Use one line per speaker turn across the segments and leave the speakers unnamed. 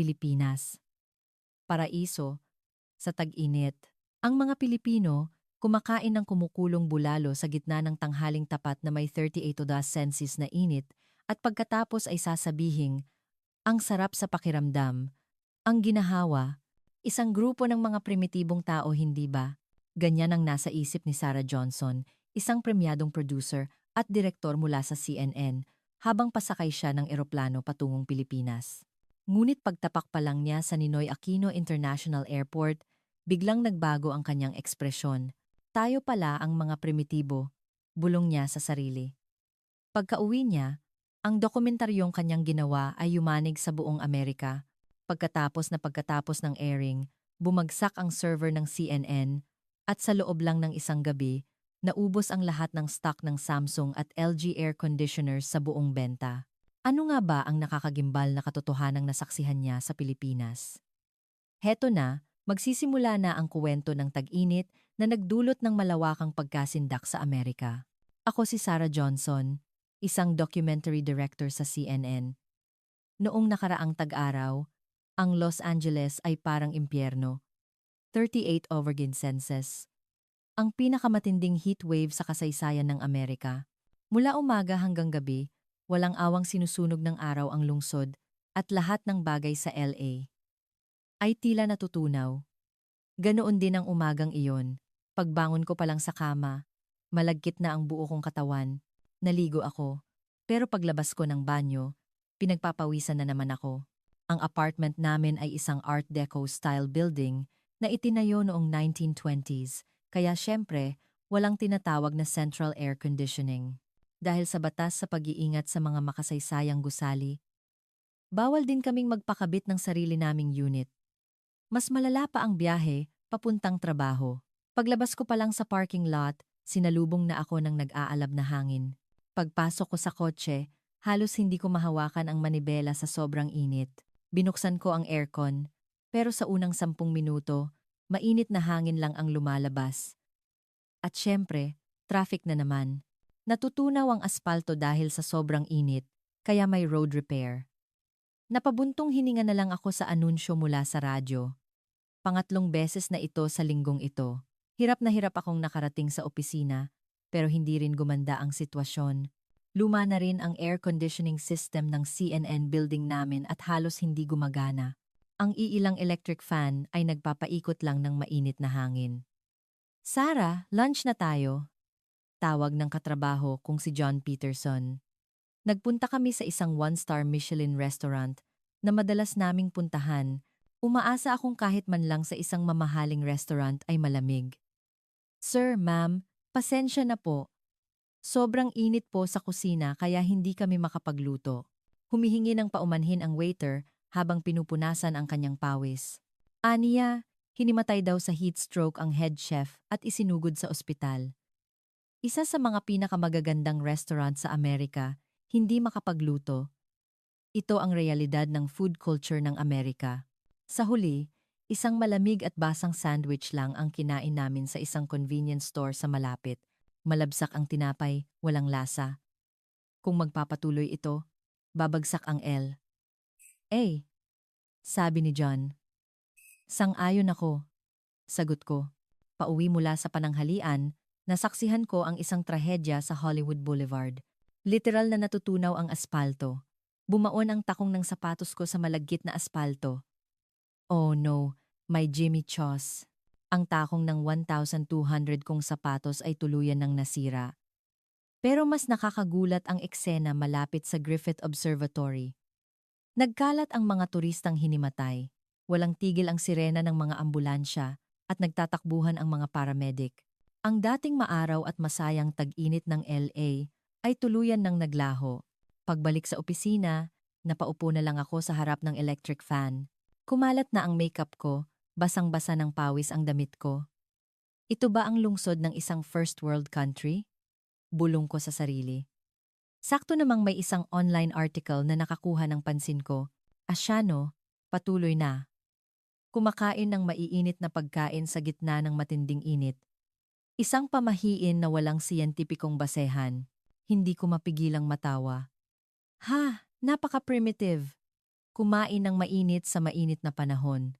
Pilipinas. Paraiso sa tag-init. Ang mga Pilipino kumakain ng kumukulong bulalo sa gitna ng tanghaling tapat na may 38°C na init at pagkatapos ay sasabihing, ang sarap sa pakiramdam, ang ginahawa, isang grupo ng mga primitibong tao hindi ba? Ganyan ang nasa isip ni Sarah Johnson, isang premyadong producer at direktor mula sa CNN, habang pasakay siya ng eroplano patungong Pilipinas. Ngunit pagtapak pa lang niya sa Ninoy Aquino International Airport, biglang nagbago ang kanyang ekspresyon. Tayo pala ang mga primitibo, bulong niya sa sarili. Pagkauwi niya, ang dokumentaryong kanyang ginawa ay yumanig sa buong Amerika. Pagkatapos ng airing, bumagsak ang server ng CNN at sa loob lang ng isang gabi, naubos ang lahat ng stock ng Samsung at LG air conditioners sa buong benta. Ano nga ba ang nakakagimbal na katotohanang nasaksihan niya sa Pilipinas? Heto na, magsisimula na ang kuwento ng tag-init na nagdulot ng malawakang pagkasindak sa Amerika. Ako si Sarah Johnson, isang documentary director sa CNN. Noong nakaraang tag-araw, ang Los Angeles ay parang impyerno. 38°C. Ang pinakamatinding heatwave sa kasaysayan ng Amerika. Mula umaga hanggang gabi, walang awang sinusunog ng araw ang lungsod at lahat ng bagay sa LA ay tila natutunaw. Ganoon din ang umagang iyon. Pagbangon ko pa lang sa kama, malagkit na ang buo kong katawan. Naligo ako, pero paglabas ko ng banyo, pinagpapawisan na naman ako. Ang apartment namin ay isang Art Deco style building na itinayo noong 1920s, kaya syempre, walang tinatawag na central air conditioning. Dahil sa batas sa pag-iingat sa mga makasaysayang gusali, bawal din kaming magpakabit ng sarili naming unit. Mas malala pa ang biyahe, papuntang trabaho. Paglabas ko pa lang sa parking lot, sinalubong na ako ng nag-aalab na hangin. Pagpasok ko sa kotse, halos hindi ko mahawakan ang manibela sa sobrang init. Binuksan ko ang aircon, pero sa unang 10 minuto, mainit na hangin lang ang lumalabas. At syempre, traffic na naman. Natutunaw ang aspalto dahil sa sobrang init, kaya may road repair. Napabuntong hininga na lang ako sa anunsyo mula sa radyo. Pangatlong beses na ito sa linggong ito. Hirap na hirap akong nakarating sa opisina, pero hindi rin gumanda ang sitwasyon. Luma na rin ang air conditioning system ng CNN building namin at halos hindi gumagana. Ang iilang electric fan ay nagpapaikot lang ng mainit na hangin. Sarah, lunch na tayo. Tawag ng katrabaho kung si John Peterson. Nagpunta kami sa isang 1-star Michelin restaurant na madalas naming puntahan. Umaasa akong kahit man lang sa isang mamahaling restaurant ay malamig. Sir, ma'am, pasensya na po. Sobrang init po sa kusina kaya hindi kami makapagluto. Humihingi ng paumanhin ang waiter habang pinupunasan ang kanyang pawis. Aniya, hinimatay daw sa heat stroke ang head chef at isinugod sa ospital. Isa sa mga pinakamagagandang restaurant sa Amerika, hindi makapagluto. Ito ang realidad ng food culture ng Amerika. Sa huli, isang malamig at basang sandwich lang ang kinain namin sa isang convenience store sa malapit. Malabsak ang tinapay, walang lasa. Kung magpapatuloy ito, babagsak ang L. Sabi ni John. Sang-ayon ako. Sagot ko. Pauwi mula sa pananghalian, nasaksihan ko ang isang trahedya sa Hollywood Boulevard. Literal na natutunaw ang aspalto. Bumaon ang takong ng sapatos ko sa malagkit na aspalto. Oh no, may Jimmy Choss. Ang takong ng 1,200 kong sapatos ay tuluyan ng nasira. Pero mas nakakagulat ang eksena malapit sa Griffith Observatory. Nagkalat ang mga turistang hinimatay. Walang tigil ang sirena ng mga ambulansya at nagtatakbuhan ang mga paramedic. Ang dating maaraw at masayang tag-init ng LA ay tuluyan ng naglaho. Pagbalik sa opisina, napaupo na lang ako sa harap ng electric fan. Kumalat na ang makeup ko, basang-basa ng pawis ang damit ko. Ito ba ang lungsod ng isang first world country? Bulong ko sa sarili. Sakto namang may isang online article na nakakuha ng pansin ko. Asyano, patuloy na. Kumakain ng maiinit na pagkain sa gitna ng matinding init. Isang pamahiin na walang siyentipikong basehan. Hindi ko mapigilang matawa. Ha, napaka-primitive. Kumain ng mainit sa mainit na panahon.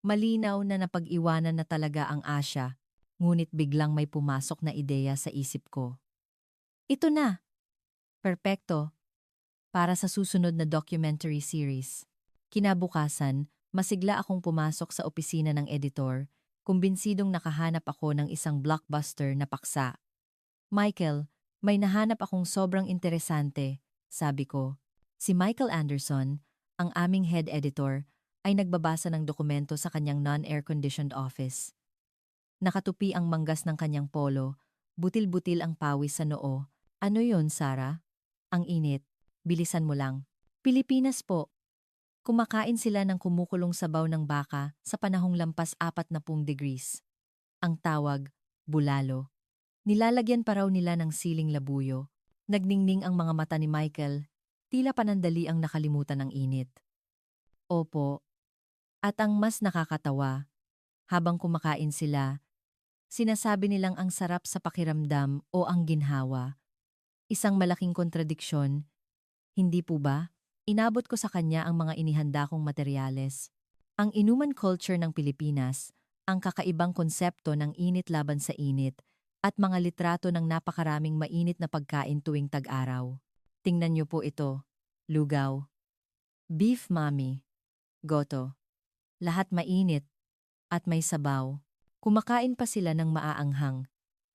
Malinaw na napag-iwanan na talaga ang Asya, ngunit biglang may pumasok na ideya sa isip ko. Ito na! Perpekto! Para sa susunod na documentary series. Kinabukasan, masigla akong pumasok sa opisina ng editor, kumbinsidong nakahanap ako ng isang blockbuster na paksa. Michael, may nahanap akong sobrang interesante, sabi ko. Si Michael Anderson, ang aming head editor, ay nagbabasa ng dokumento sa kanyang non-air-conditioned office. Nakatupi ang manggas ng kanyang polo, butil-butil ang pawis sa noo. Ano yon, Sarah? Ang init. Bilisan mo lang. Pilipinas po. Kumakain sila ng kumukulong sabaw ng baka sa panahong lampas 40 degrees. Ang tawag, bulalo. Nilalagyan pa raw nila ng siling labuyo. Nagningning ang mga mata ni Michael, tila panandali ang nakalimutan ng init. Opo. At ang mas nakakatawa, habang kumakain sila, sinasabi nilang ang sarap sa pakiramdam o ang ginhawa. Isang malaking kontradiksyon, hindi po ba? Inabot ko sa kanya ang mga inihanda kong materyales. Ang inuman culture ng Pilipinas, ang kakaibang konsepto ng init laban sa init, at mga litrato ng napakaraming mainit na pagkain tuwing tag-araw. Tingnan niyo po ito. Lugaw. Beef mami. Goto. Lahat mainit. At may sabaw. Kumakain pa sila ng maaanghang.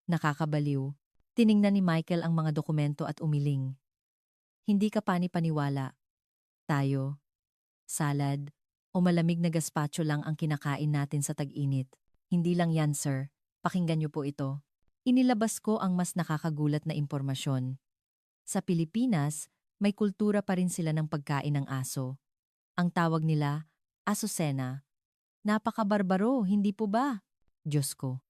Nakakabaliw. Tiningnan ni Michael ang mga dokumento at umiling. Hindi ka pani-paniwala. Tayo, salad, o malamig na gazpacho lang ang kinakain natin sa tag-init. Hindi lang yan, sir. Pakinggan niyo po ito. Inilabas ko ang mas nakakagulat na impormasyon. Sa Pilipinas, may kultura pa rin sila ng pagkain ng aso. Ang tawag nila, asosena. Napakabarbaro, hindi po ba? Diyos ko.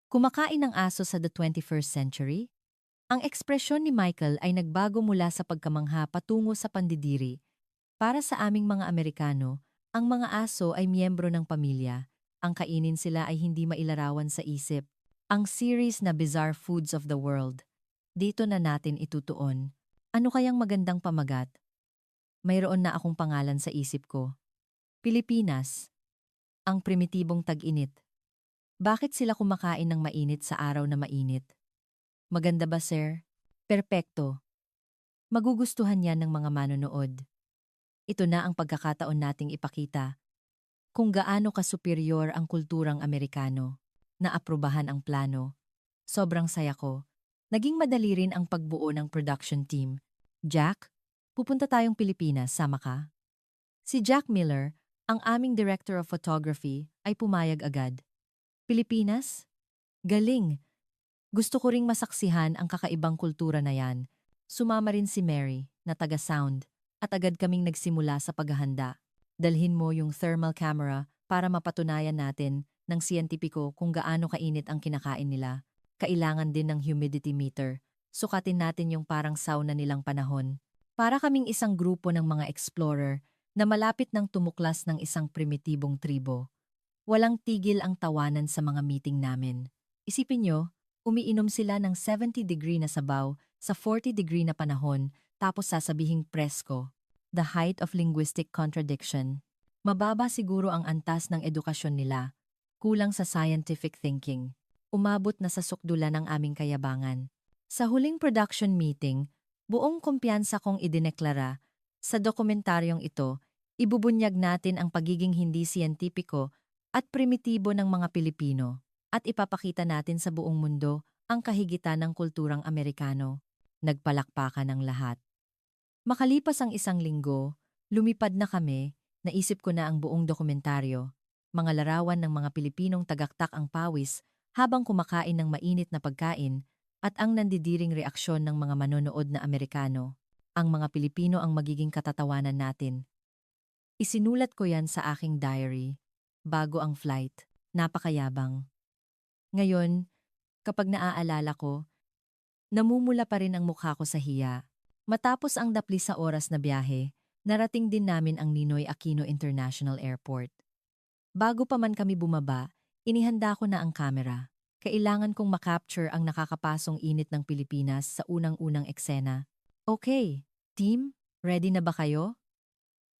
Kumakain ng aso sa the 21st century? Ang ekspresyon ni Michael ay nagbago mula sa pagkamangha patungo sa pandidiri. Para sa aming mga Amerikano, ang mga aso ay miyembro ng pamilya. Ang kainin sila ay hindi mailarawan sa isip. Ang series na Bizarre Foods of the World. Dito na natin itutuon. Ano kayang magandang pamagat? Mayroon na akong pangalan sa isip ko. Pilipinas. Ang primitibong tag-init. Bakit sila kumakain ng mainit sa araw na mainit? Maganda ba, sir? Perpekto. Magugustuhan yan ng mga manonood. Ito na ang pagkakataon nating ipakita kung gaano ka-superior ang kulturang Amerikano. Naaprubahan ang plano. Sobrang saya ko. Naging madali rin ang pagbuo ng production team. Jack, pupunta tayong Pilipinas, sama ka? Si Jack Miller, ang aming director of photography, ay pumayag agad. Pilipinas? Galing! Gusto ko ring masaksihan ang kakaibang kultura na yan. Sumama rin si Mary, na taga-sound, at agad kaming nagsimula sa paghahanda. Dalhin mo yung thermal camera para mapatunayan natin ng siyentipiko kung gaano kainit ang kinakain nila. Kailangan din ng humidity meter. Sukatin natin yung parang sauna nilang panahon. Para kaming isang grupo ng mga explorer na malapit ng tumuklas ng isang primitibong tribo. Walang tigil ang tawanan sa mga meeting namin. Isipin nyo, umiinom sila ng 70-degree na sabaw sa 40-degree na panahon tapos sasabihing presko. The height of linguistic contradiction. Mababa siguro ang antas ng edukasyon nila. Kulang sa scientific thinking. Umabot na sa sukdulan ng aming kayabangan. Sa huling production meeting, buong kumpiyansa kong idineklara, sa dokumentaryong ito, ibubunyag natin ang pagiging hindi siyentipiko at primitibo ng mga Pilipino at ipapakita natin sa buong mundo ang kahigitan ng kulturang Amerikano. Nagpalakpakan ang lahat. Makalipas ang isang linggo, lumipad na kami, naisip ko na ang buong dokumentaryo. Mga larawan ng mga Pilipinong tagaktak ang pawis habang kumakain ng mainit na pagkain at ang nandidiring reaksyon ng mga manonood na Amerikano. Ang mga Pilipino ang magiging katatawanan natin. Isinulat ko yan sa aking diary, bago ang flight, napakayabang. Ngayon, kapag naaalala ko, namumula pa rin ang mukha ko sa hiya. Matapos ang dapli sa oras na biyahe, narating din namin ang Ninoy Aquino International Airport. Bago pa man kami bumaba, inihanda ko na ang kamera. Kailangan kong makapture ang nakakapasong init ng Pilipinas sa unang-unang eksena. Okay, team, ready na ba kayo?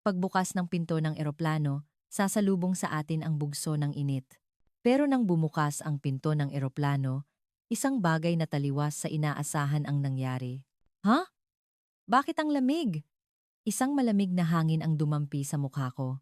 Pagbukas ng pinto ng eroplano, sasalubong sa atin ang bugso ng init. Pero nang bumukas ang pinto ng eroplano, isang bagay na taliwas sa inaasahan ang nangyari. Ha? Bakit ang lamig? Isang malamig na hangin ang dumampi sa mukha ko.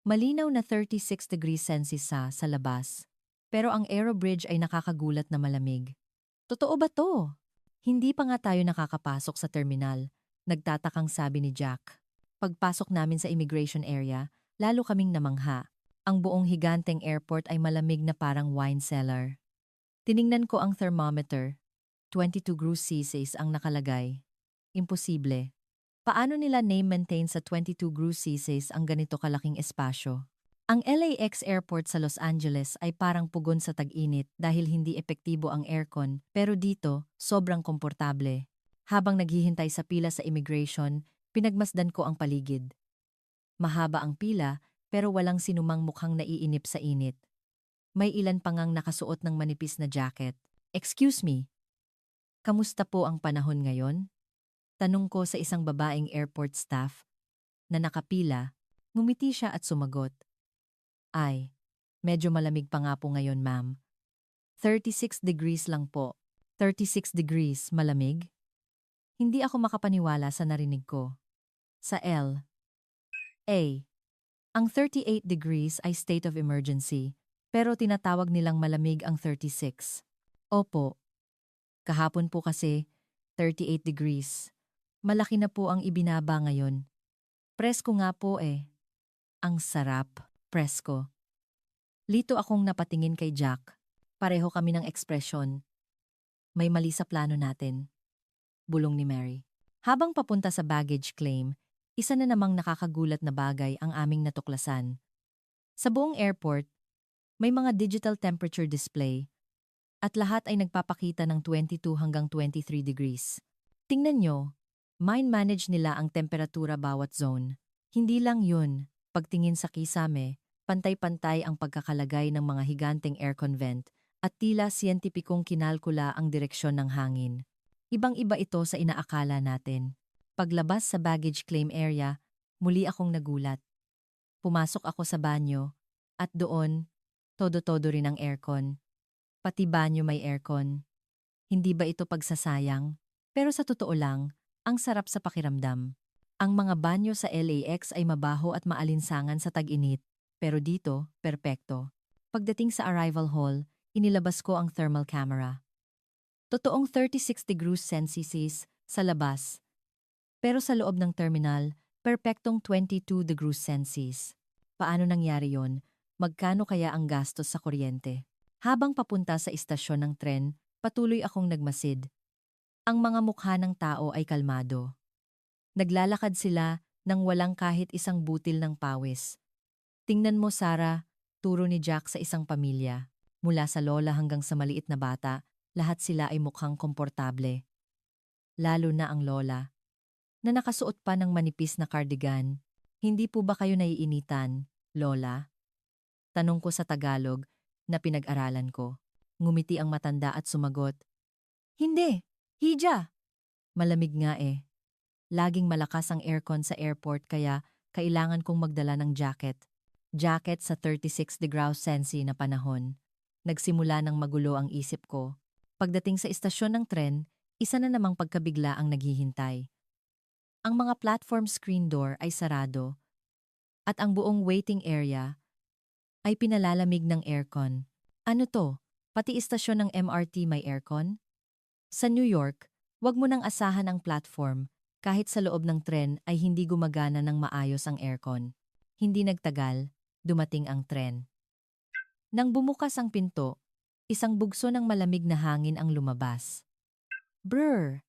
Malinaw na 36 degrees Celsius sa labas. Pero ang aerobridge ay nakakagulat na malamig. Totoo ba to? Hindi pa nga tayo nakakapasok sa terminal, nagtatakang sabi ni Jack. Pagpasok namin sa immigration area, lalo kaming namangha. Ang buong higanteng airport ay malamig na parang wine cellar. Tiningnan ko ang thermometer. 22 degrees Celsius ang nakalagay. Imposible. Paano nila name-maintain sa 22 degrees Celsius ang ganito kalaking espasyo? Ang LAX Airport sa Los Angeles ay parang pugon sa tag-init dahil hindi epektibo ang aircon, pero dito, sobrang komportable. Habang naghihintay sa pila sa immigration, pinagmasdan ko ang paligid. Mahaba ang pila, pero walang sinumang mukhang naiinip sa init. May ilan pa ngang nakasuot ng manipis na jacket. Excuse me, kamusta po ang panahon ngayon? Tanong ko sa isang babaeng airport staff na nakapila, ngumiti siya at sumagot. Ay, medyo malamig pa nga po ngayon, ma'am. 36 degrees lang po. 36 degrees, malamig? Hindi ako makapaniwala sa narinig ko. Sa LA, ang 38 degrees ay state of emergency, pero tinatawag nilang malamig ang 36. Opo, kahapon po kasi 38 degrees. Malaki na po ang ibinaba ngayon. Presko nga po eh. Ang sarap, presko. Lito akong napatingin kay Jack. Pareho kami ng ekspresyon. May mali sa plano natin. Bulong ni Mary. Habang papunta sa baggage claim, isa na namang nakakagulat na bagay ang aming natuklasan. Sa buong airport, may mga digital temperature display at lahat ay nagpapakita ng 22 hanggang 23 degrees. Tingnan nyo, mind-manage nila ang temperatura bawat zone. Hindi lang yun, pagtingin sa kisame, pantay-pantay ang pagkakalagay ng mga higanteng aircon vent at tila siyentipikong kinalkula ang direksyon ng hangin. Ibang-iba ito sa inaakala natin. Paglabas sa baggage claim area, muli akong nagulat. Pumasok ako sa banyo at doon, todo-todo rin ang aircon. Pati banyo may aircon. Hindi ba ito pagsasayang? Pero sa totoo lang, ang sarap sa pakiramdam. Ang mga banyo sa LAX ay mabaho at maalinsangan sa tag-init, pero dito, perpekto. Pagdating sa arrival hall, inilabas ko ang thermal camera. Totoong 36 degrees Celsius sa labas, pero sa loob ng terminal, perpektong 22 degrees Celsius. Paano nangyari yon? Magkano kaya ang gastos sa kuryente? Habang papunta sa istasyon ng tren, patuloy akong nagmasid. Ang mga mukha ng tao ay kalmado. Naglalakad sila nang walang kahit isang butil ng pawis. Tingnan mo, Sarah, turo ni Jack sa isang pamilya. Mula sa lola hanggang sa maliit na bata, lahat sila ay mukhang komportable. Lalo na ang lola, na nakasuot pa ng manipis na cardigan. Hindi po ba kayo naiinitan, lola? Tanong ko sa Tagalog na pinag-aralan ko. Ngumiti ang matanda at sumagot. Hindi, hija. Malamig nga eh. Laging malakas ang aircon sa airport kaya kailangan kong magdala ng jacket. Jacket sa 36 degrees Celsius na panahon. Nagsimula ng magulo ang isip ko. Pagdating sa istasyon ng tren, isa na namang pagkabigla ang naghihintay. Ang mga platform screen door ay sarado at ang buong waiting area ay pinalalamig ng aircon. Ano to? Pati istasyon ng MRT may aircon? Sa New York, wag mo nang asahan ang platform. Kahit sa loob ng tren ay hindi gumagana ng maayos ang aircon. Hindi nagtagal, dumating ang tren. Nang bumukas ang pinto, isang bugso ng malamig na hangin ang lumabas. Brr!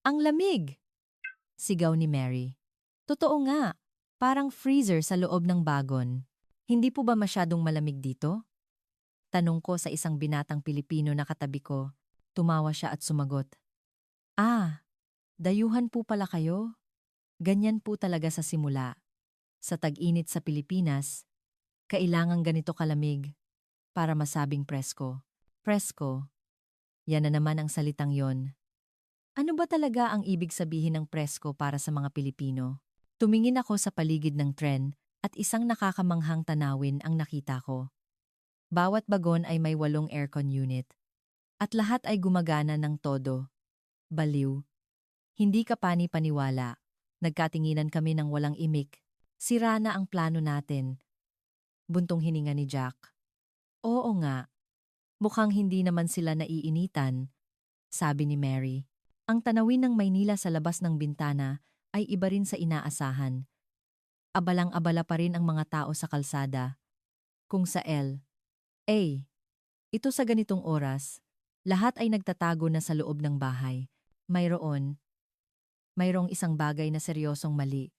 Ang lamig! Sigaw ni Mary. Totoo nga, parang freezer sa loob ng bagon. Hindi po ba masyadong malamig dito? Tanong ko sa isang binatang Pilipino na katabi ko. Tumawa siya at sumagot. Ah, dayuhan po pala kayo? Ganyan po talaga sa simula. Sa tag-init sa Pilipinas, kailangang ganito kalamig para masabing presko. Presko, yan na naman ang salitang yon. Ano ba talaga ang ibig sabihin ng presko para sa mga Pilipino? Tumingin ako sa paligid ng tren at isang nakakamanghang tanawin ang nakita ko. Bawat bagon ay may 8 aircon unit. At lahat ay gumagana ng todo. Baliw. Hindi ka pani-paniwala. Nagkatinginan kami ng walang imik. Sira na ang plano natin. Buntong hininga ni Jack. Oo nga. Mukhang hindi naman sila naiinitan, sabi ni Mary. Ang tanawin ng Maynila sa labas ng bintana ay iba rin sa inaasahan. Abalang-abala pa rin ang mga tao sa kalsada. Kung sa L.A. Ito sa ganitong oras, lahat ay nagtatago na sa loob ng bahay. Mayroong isang bagay na seryosong mali.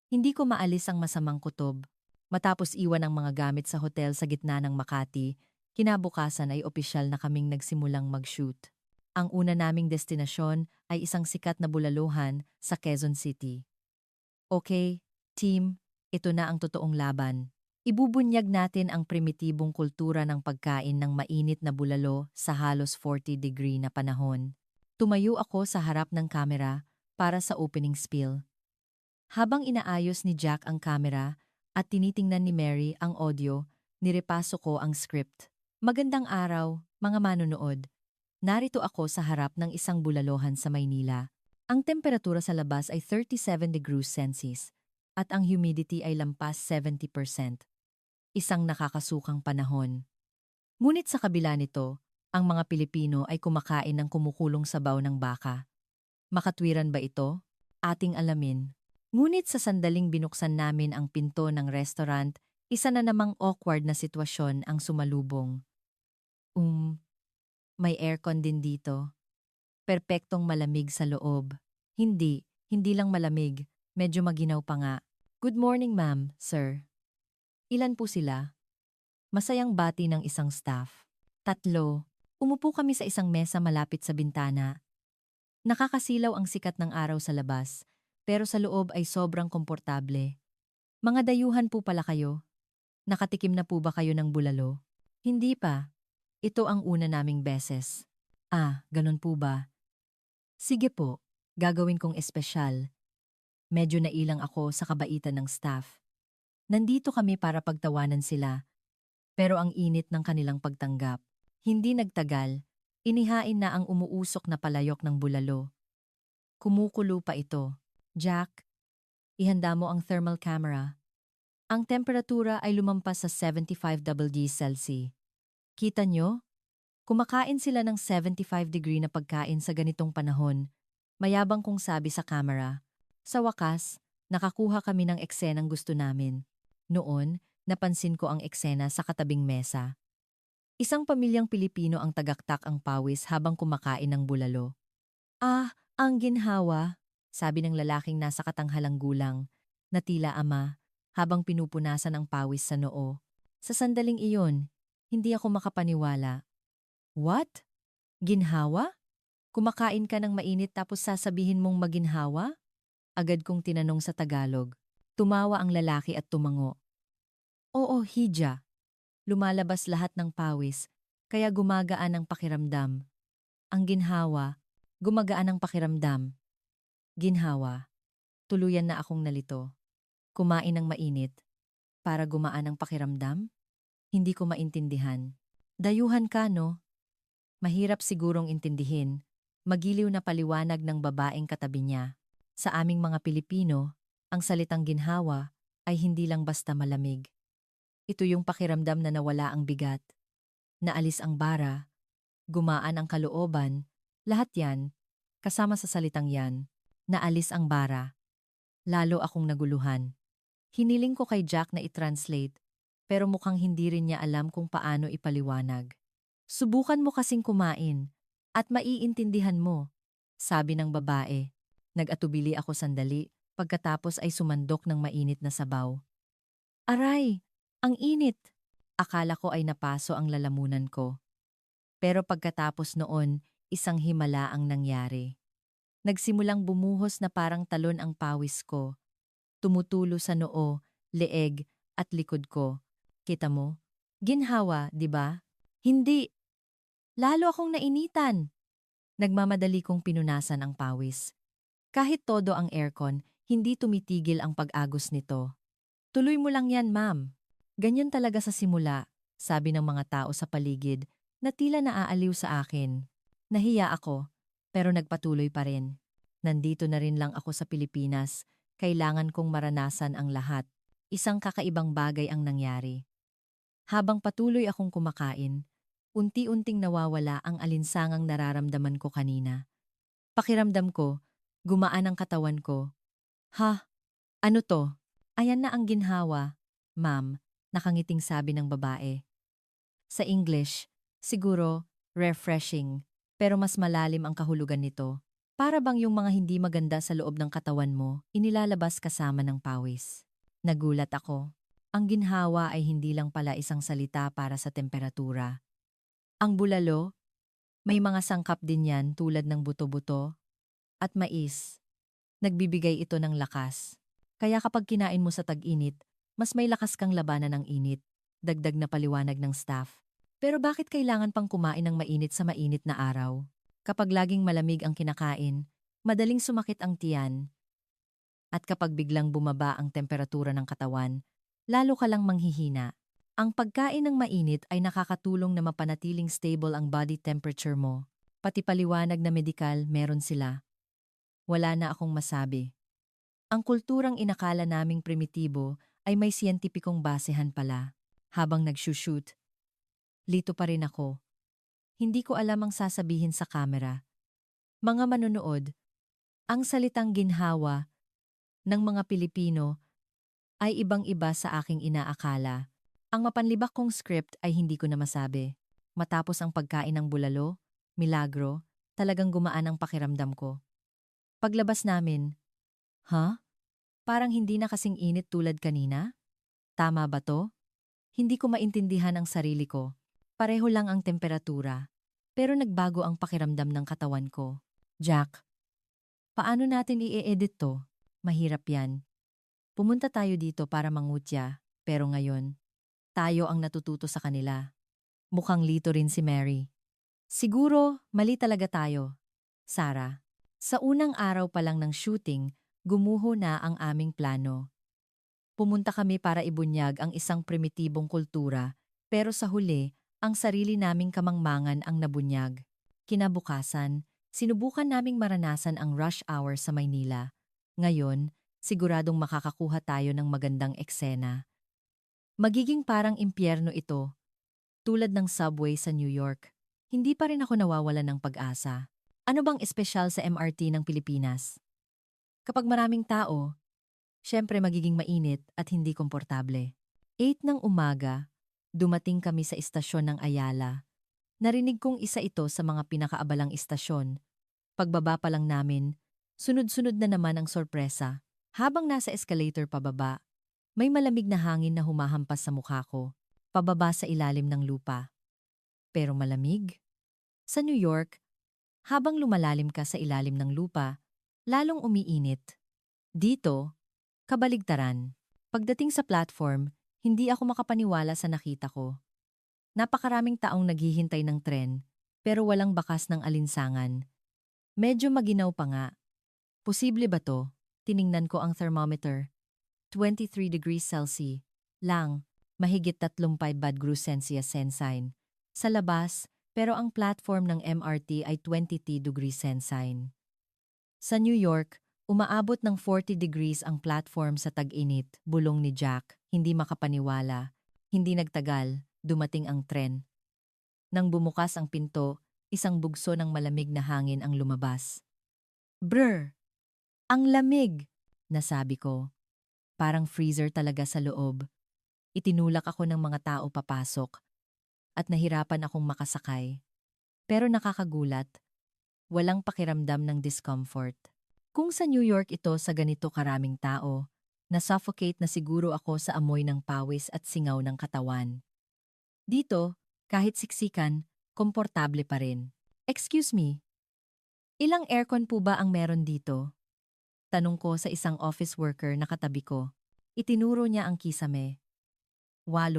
Hindi ko maalis ang masamang kutob. Matapos iwan ang mga gamit sa hotel sa gitna ng Makati, kinabukasan ay opisyal na kaming nagsimulang mag-shoot. Ang una naming destinasyon ay isang sikat na bulaluhan sa Quezon City. Okay, team, ito na ang totoong laban. Ibubunyag natin ang primitibong kultura ng pagkain ng mainit na bulalo sa halos 40-degree na panahon. Tumayo ako sa harap ng kamera para sa opening spiel. Habang inaayos ni Jack ang kamera at tinitingnan ni Mary ang audio, nirepaso ko ang script. Magandang araw, mga manonood. Narito ako sa harap ng isang bulalohan sa Maynila. Ang temperatura sa labas ay 37 degrees Celsius at ang humidity ay lampas 70%. Isang nakakasukang panahon. Ngunit sa kabila nito, ang mga Pilipino ay kumakain ng kumukulong sabaw ng baka. Makatwiran ba ito? Ating alamin. Ngunit sa sandaling binuksan namin ang pinto ng restaurant, isa na namang awkward na sitwasyon ang sumalubong. May aircon din dito. Perpektong malamig sa loob. Hindi lang malamig, medyo maginaw pa nga. Good morning ma'am, sir. Ilan po sila? Masayang bati ng isang staff. 3. Umupo kami sa isang mesa malapit sa bintana. Nakakasilaw ang sikat ng araw sa labas, pero sa loob ay sobrang komportable. Mga dayuhan po pala kayo. Nakatikim na po ba kayo ng bulalo? Hindi pa. Ito ang una naming beses. Ganun po ba? Sige po, gagawin kong espesyal. Medyo nailang ako sa kabaitan ng staff. Nandito kami para pagtawanan sila. Pero ang init ng kanilang pagtanggap. Hindi nagtagal, inihain na ang umuusok na palayok ng bulalo. Kumukulo pa ito. Jack, ihanda mo ang thermal camera. Ang temperatura ay lumampas sa 75 degrees Celsius. Kita nyo? Kumakain sila ng 75-degree na pagkain sa ganitong panahon. Mayabang kong sabi sa camera. Sa wakas, nakakuha kami ng eksenang gusto namin. Noon, napansin ko ang eksena sa katabing mesa. Isang pamilyang Pilipino ang tagaktak ang pawis habang kumakain ng bulalo. Ang ginhawa, sabi ng lalaking nasa katanghalang gulang, na tila ama, habang pinupunasan ang pawis sa noo. Sa sandaling iyon, hindi ako makapaniwala. What? Ginhawa? Kumakain ka ng mainit tapos sasabihin mong maginhawa? Agad kong tinanong sa Tagalog. Tumawa ang lalaki at tumango. Oo, hija. Lumalabas lahat ng pawis, kaya gumagaan ang pakiramdam. Ang ginhawa, gumagaan ang pakiramdam. Ginhawa. Tuluyan na akong nalito. Kumain ng mainit. Para gumaan ang pakiramdam? Hindi ko maintindihan. Dayuhan ka, no? Mahirap sigurong intindihin. Magiliw na paliwanag ng babaeng katabi niya. Sa aming mga Pilipino, ang salitang ginhawa ay hindi lang basta malamig. Ito yung pakiramdam na nawala ang bigat. Naalis ang bara, gumaan ang kalooban, lahat yan, kasama sa salitang yan, naalis ang bara. Lalo akong naguluhan. Hiniling ko kay Jack na i-translate, pero mukhang hindi rin niya alam kung paano ipaliwanag. Subukan mo kasing kumain, at maiintindihan mo, sabi ng babae. Nag-atubili ako sandali, pagkatapos ay sumandok ng mainit na sabaw. Aray! Ang init! Akala ko ay napaso ang lalamunan ko. Pero pagkatapos noon, isang himala ang nangyari. Nagsimulang bumuhos na parang talon ang pawis ko. Tumutulo sa noo, leeg, at likod ko. Kita mo? Ginhawa, di ba? Hindi! Lalo akong nainitan! Nagmamadali kong pinunasan ang pawis. Kahit todo ang aircon, Hindi tumitigil ang pag-agos nito. Tuloy mo lang yan, ma'am. Ganyan talaga sa simula, sabi ng mga tao sa paligid na tila naaaliw sa akin. Nahiya ako, pero nagpatuloy pa rin. Nandito na rin lang ako sa Pilipinas, kailangan kong maranasan ang lahat. Isang kakaibang bagay ang nangyari. Habang patuloy akong kumakain, unti-unting nawawala ang alinsangang nararamdaman ko kanina. Pakiramdam ko, gumaan ang katawan ko. Ha? Ano to? Ayan na ang ginhawa, ma'am, nakangiting sabi ng babae. Sa English, siguro, refreshing, pero mas malalim ang kahulugan nito. Para bang yung mga hindi maganda sa loob ng katawan mo, inilalabas kasama ng pawis. Nagulat ako. Ang ginhawa ay hindi lang pala isang salita para sa temperatura. Ang bulalo, may mga sangkap din yan tulad ng buto-buto at mais. Nagbibigay ito ng lakas. Kaya kapag kinain mo sa tag-init, mas may lakas kang labanan ng init. Dagdag na paliwanag ng staff. Pero bakit kailangan pang kumain ng mainit sa mainit na araw? Kapag laging malamig ang kinakain, madaling sumakit ang tiyan. At kapag biglang bumaba ang temperatura ng katawan, lalo ka lang manghihina. Ang pagkain ng mainit ay nakakatulong na mapanatiling stable ang body temperature mo. Pati paliwanag na medikal meron sila. Wala na akong masabi. Ang kulturang inakala naming primitibo ay may siyentipikong basehan pala. Habang nagsushoot, lito pa rin ako. Hindi ko alam ang sasabihin sa kamera. Mga manonood, ang salitang ginhawa ng mga Pilipino ay ibang-iba sa aking inaakala. Ang mapanlibak kong script ay hindi ko na masabi. Matapos ang pagkain ng bulalo, milagro, talagang gumaan ang pakiramdam ko. Paglabas namin, Parang hindi na kasing init tulad kanina? Tama ba to? Hindi ko maintindihan ang sarili ko. Pareho lang ang temperatura. Pero nagbago ang pakiramdam ng katawan ko. Jack, paano natin i-edit to? Mahirap yan. Pumunta tayo dito para mangutya, pero ngayon, tayo ang natututo sa kanila. Mukhang lito rin si Mary. Siguro, mali talaga tayo. Sarah, sa unang araw pa lang ng shooting, gumuho na ang aming plano. Pumunta kami para ibunyag ang isang primitibong kultura, pero sa huli, ang sarili naming kamangmangan ang nabunyag. Kinabukasan, sinubukan naming maranasan ang rush hour sa Maynila. Ngayon, siguradong makakakuha tayo ng magandang eksena. Magiging parang impyerno ito, tulad ng subway sa New York. Hindi pa rin ako nawawalan ng pag-asa. Ano bang espesyal sa MRT ng Pilipinas? Kapag maraming tao, syempre magiging mainit at hindi komportable. 8 ng umaga, dumating kami sa istasyon ng Ayala. Narinig kong isa ito sa mga pinakaabalang istasyon. Pagbaba pa lang namin, sunod-sunod na naman ang sorpresa. Habang nasa escalator pababa, may malamig na hangin na humahampas sa mukha ko, pababa sa ilalim ng lupa. Pero malamig? Sa New York, habang lumalalim ka sa ilalim ng lupa, lalong umiinit. Dito, kabaligtaran. Pagdating sa platform, hindi ako makapaniwala sa nakita ko. Napakaraming taong naghihintay ng tren, pero walang bakas ng alinsangan. Medyo maginaw pa nga. Posible ba to? Tiningnan ko ang thermometer. 23 degrees Celsius lang, mahigit 35 Celsius Celsius. Sa labas, pero ang platform ng MRT ay 22 degrees Celsius. Sa New York, umaabot ng 40 degrees ang platform sa tag-init, bulong ni Jack, hindi makapaniwala. Hindi nagtagal, dumating ang tren. Nang bumukas ang pinto, isang bugso ng malamig na hangin ang lumabas. Brr! Ang lamig! Nasabi ko. Parang freezer talaga sa loob. Itinulak ako ng mga tao papasok at nahirapan akong makasakay. Pero nakakagulat, walang pakiramdam ng discomfort. Kung sa New York ito sa ganito karaming tao, nasuffocate na siguro ako sa amoy ng pawis at singaw ng katawan. Dito, kahit siksikan, komportable pa rin. Excuse me, ilang aircon po ba ang meron dito? Tanong ko sa isang office worker na katabi ko. Itinuro niya ang kisame. 8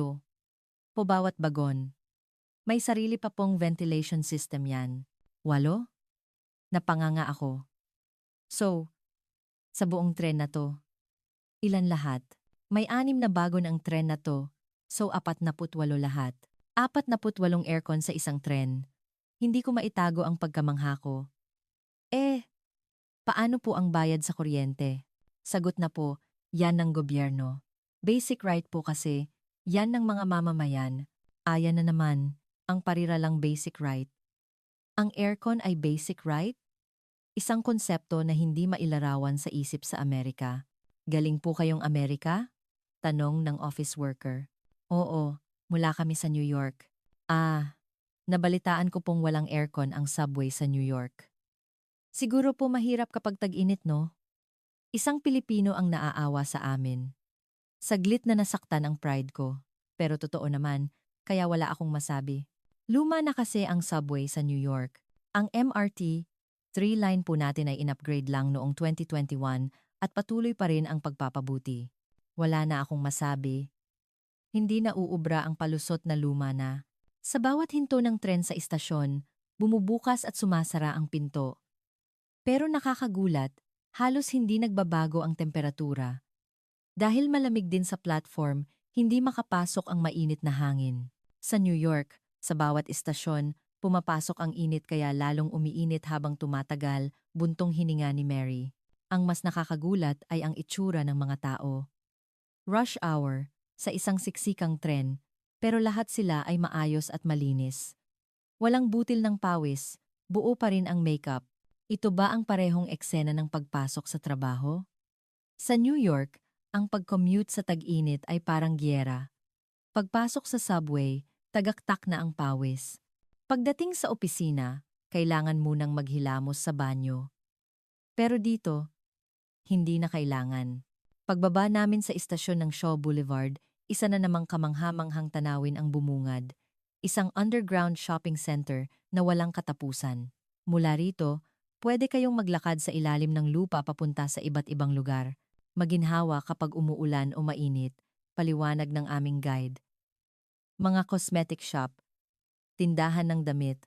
po bawat bagon. May sarili pa pong ventilation system yan. 8? Napanganga ako. So, Sa buong tren na to. Ilan lahat? May 6 na bago ng tren na to, so 48 lahat. 48 aircon sa isang tren. Hindi ko maitago ang pagkamangha ko. Eh, paano po ang bayad sa kuryente? Sagot na po, yan ng gobyerno. Basic right po kasi, yan ng mga mamamayan. Ayan na naman, ang pariralang basic right. Ang aircon ay basic right? Isang konsepto na hindi mailarawan sa isip sa Amerika. Galing po kayong Amerika? Tanong ng office worker. Oo, mula kami sa New York. Ah, nabalitaan ko pong walang aircon ang subway sa New York. Siguro po mahirap kapag tag-init, no? Isang Pilipino ang naaawa sa amin. Saglit na nasaktan ang pride ko. Pero totoo naman, kaya wala akong masabi. Luma na kasi ang subway sa New York. Ang MRT, 3-line po natin ay in-upgrade lang noong 2021 at patuloy pa rin ang pagpapabuti. Wala na akong masabi. Hindi na uubra ang palusot na luma na. Sa bawat hinto ng tren sa istasyon, bumubukas at sumasara ang pinto. Pero nakakagulat, halos hindi nagbabago ang temperatura. Dahil malamig din sa platform, hindi makapasok ang mainit na hangin. Sa New York, sa bawat istasyon, pumapasok ang init kaya lalong umiinit habang tumatagal, buntong hininga ni Mary. Ang mas nakakagulat ay ang itsura ng mga tao. Rush hour, sa isang siksikang tren, pero lahat sila ay maayos at malinis. Walang butil ng pawis, buo pa rin ang makeup. Ito ba ang parehong eksena ng pagpasok sa trabaho? Sa New York, ang pag-commute sa tag-init ay parang giyera. Pagpasok sa subway, tagaktak na ang pawis. Pagdating sa opisina, kailangan munang maghilamos sa banyo. Pero dito, hindi na kailangan. Pagbaba namin sa istasyon ng Shaw Boulevard, isa na namang kamangha-manghang tanawin ang bumungad. Isang underground shopping center na walang katapusan. Mula rito, pwede kayong maglakad sa ilalim ng lupa papunta sa iba't ibang lugar. Maginhawa kapag umuulan o mainit, paliwanag ng aming guide. Mga cosmetic shop, tindahan ng damit,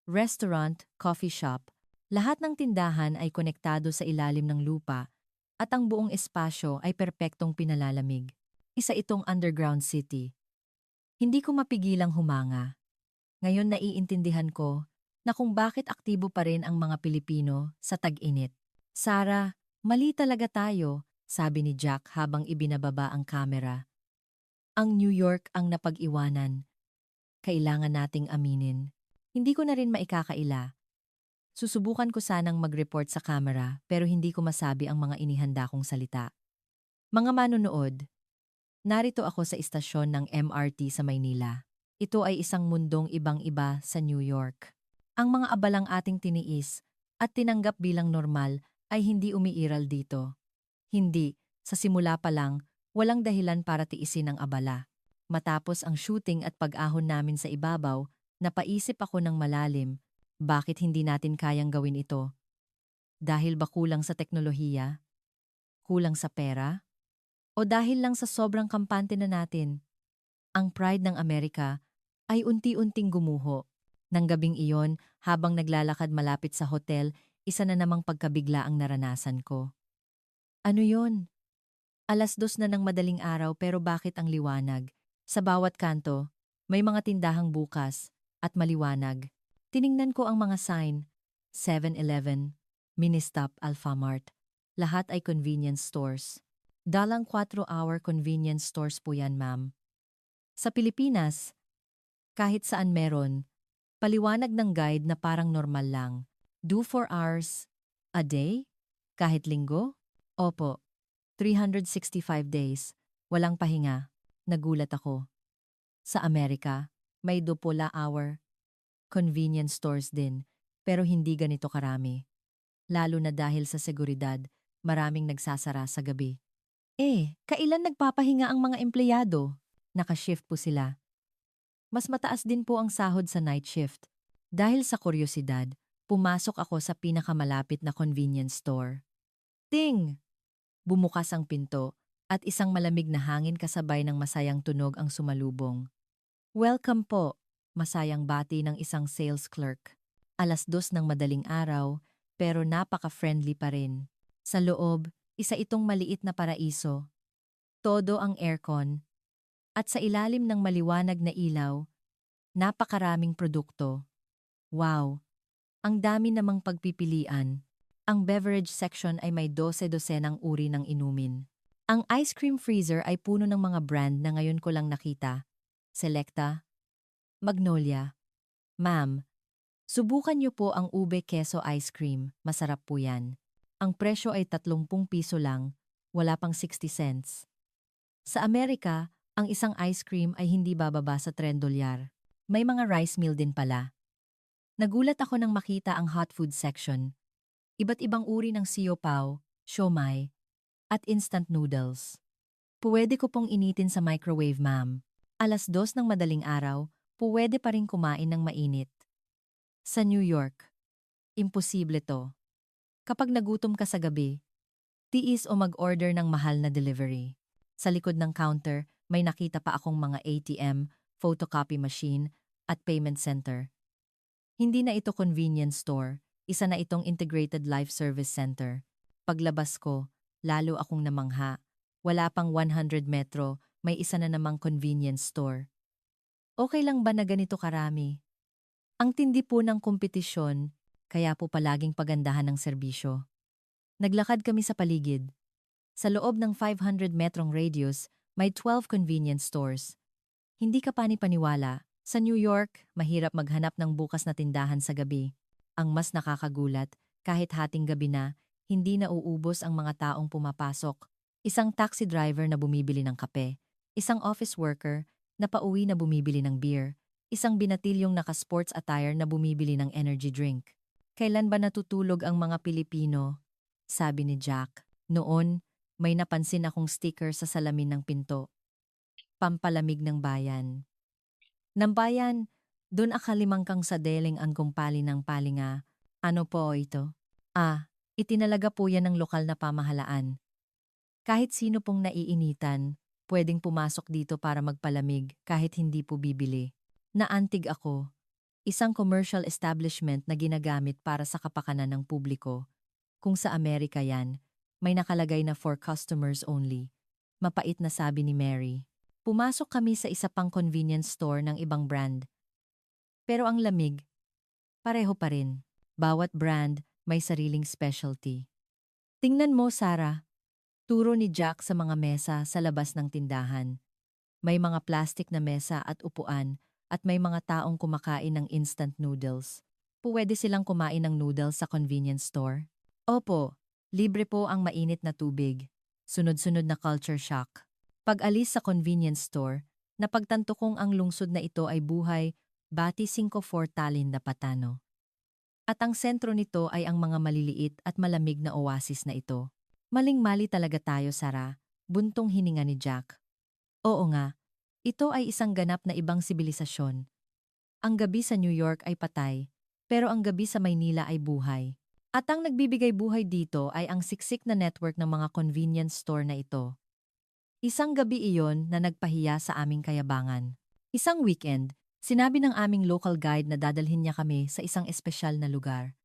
restaurant, coffee shop, lahat ng tindahan ay konektado sa ilalim ng lupa at ang buong espasyo ay perpektong pinalalamig. Isa itong underground city. Hindi ko mapigilang humanga. Ngayon naiintindihan ko na kung bakit aktibo pa rin ang mga Pilipino sa tag-init. Sarah, mali talaga tayo, sabi ni Jack habang ibinababa ang kamera. Ang New York ang napag-iwanan. Kailangan nating aminin. Hindi ko na rin maikakaila. Susubukan ko sanang mag-report sa kamera pero hindi ko masabi ang mga inihanda kong salita. Mga manonood, narito ako sa istasyon ng MRT sa Maynila. Ito ay isang mundong ibang-iba sa New York. Ang mga abalang ating tiniis at tinanggap bilang normal ay hindi umiiral dito. Hindi, sa simula pa lang, walang dahilan para tiisin ang abala. Matapos ang shooting at pag-ahon namin sa ibabaw, napaisip ako ng malalim, bakit hindi natin kayang gawin ito? Dahil ba kulang sa teknolohiya? Kulang sa pera? O dahil lang sa sobrang kampante na natin? Ang pride ng Amerika ay unti-unting gumuho. Nang gabing iyon, habang naglalakad malapit sa hotel, isa na namang pagkabigla ang naranasan ko. Ano yon? 2:00 na ng madaling araw pero bakit ang liwanag? Sa bawat kanto, may mga tindahang bukas at maliwanag. Tiningnan ko ang mga sign, 7-Eleven, Ministop, Alfamart. Lahat ay convenience stores. Dalang 4-hour convenience stores po yan, ma'am. Sa Pilipinas, kahit saan meron, paliwanag ng guide na parang normal lang. Do 4 hours a day? Kahit linggo? Opo, 365 days. Walang pahinga. Nagulat ako. Sa Amerika, may 12 hour convenience stores din, pero hindi ganito karami. Lalo na dahil sa seguridad, maraming nagsasara sa gabi. Kailan nagpapahinga ang mga empleyado? Nakashift po sila. Mas mataas din po ang sahod sa night shift. Dahil sa kuryosidad, pumasok ako sa pinakamalapit na convenience store. Ting! Bumukas ang pinto at isang malamig na hangin kasabay ng masayang tunog ang sumalubong. Welcome po, masayang bati ng isang sales clerk. 2:00 ng madaling araw, pero napaka-friendly pa rin. Sa loob, Isa itong maliit na paraiso. Todo ang aircon. At sa ilalim ng maliwanag na ilaw, napakaraming produkto. Wow! Ang dami namang pagpipilian. Ang beverage section ay may 12-dosenang uri ng inumin. Ang ice cream freezer ay puno ng mga brand na ngayon ko lang nakita. Selecta, Magnolia. Ma'am, subukan niyo po ang ube queso ice cream. Masarap po yan. Ang presyo ay 30 piso lang, wala pang 60 cents. Sa Amerika, ang isang ice cream ay hindi bababa sa $3. May mga rice meal din pala. Nagulat ako nang makita ang hot food section. Iba't ibang uri ng siopaw, siomai, at instant noodles. Puwede ko pong initin sa microwave, ma'am. 2:00 ng madaling araw, puwede pa rin kumain ng mainit. Sa New York, imposible to. Kapag nagutom ka sa gabi, tiis o mag-order ng mahal na delivery. Sa likod ng counter, may nakita pa akong mga ATM, photocopy machine, at payment center. Hindi na ito convenience store, isa na itong integrated life service center. Paglabas ko, lalo akong namangha. Wala pang 100 metro, may isa na namang convenience store. Okay lang ba na ganito karami? Ang tindi po ng kompetisyon, kaya po palaging pagandahan ng serbisyo. Naglakad kami sa paligid. Sa loob ng 500 metrong radius, may 12 convenience stores. Hindi ka panipaniwala, sa New York, mahirap maghanap ng bukas na tindahan sa gabi. Ang mas nakakagulat, kahit hating gabi na, hindi na uubos ang mga taong pumapasok. Isang taxi driver na bumibili ng kape, isang office worker na pauwi na bumibili ng beer, isang binatilyong naka-sports attire na bumibili ng energy drink. Kailan ba natutulog ang mga Pilipino? Sabi ni Jack. Noon, may napansin akong sticker sa salamin ng pinto. Pampalamig ng bayan. Ng bayan, doon akalimang kang sa deling ang kumpali ng palinga. Ano po ito? Itinalaga po yan ng lokal na pamahalaan. Kahit sino pong naiinitan, pwedeng pumasok dito para magpalamig kahit hindi po bibili. Naantig ako. Isang commercial establishment na ginagamit para sa kapakanan ng publiko. Kung sa Amerika yan, may nakalagay na for customers only. Mapait na sabi ni Mary. Pumasok kami sa isa pang convenience store ng ibang brand. Pero ang lamig, pareho pa rin. Bawat brand may sariling specialty. Tingnan mo, Sarah. Turo ni Jack sa mga mesa sa labas ng tindahan. May mga plastic na mesa at upuan at may mga taong kumakain ng instant noodles. Pwede silang kumain ng noodles sa convenience store? Opo, libre po ang mainit na tubig. Sunod-sunod na culture shock. Pag-alis sa convenience store, napagtanto kong ang lungsod na ito ay buhay, Bati 54 Talin na Patano. At ang sentro nito ay ang mga maliliit at malamig na oasis na ito. Maling-mali talaga tayo, Sarah, buntong hininga ni Jack. Oo nga, ito ay isang ganap na ibang sibilisasyon. Ang gabi sa New York ay patay, pero ang gabi sa Maynila ay buhay. At ang nagbibigay buhay dito ay ang siksik na network ng mga convenience store na ito. Isang gabi iyon na nagpahiya sa aming kayabangan. Isang weekend, sinabi ng aming local guide na dadalhin niya kami sa isang espesyal na lugar.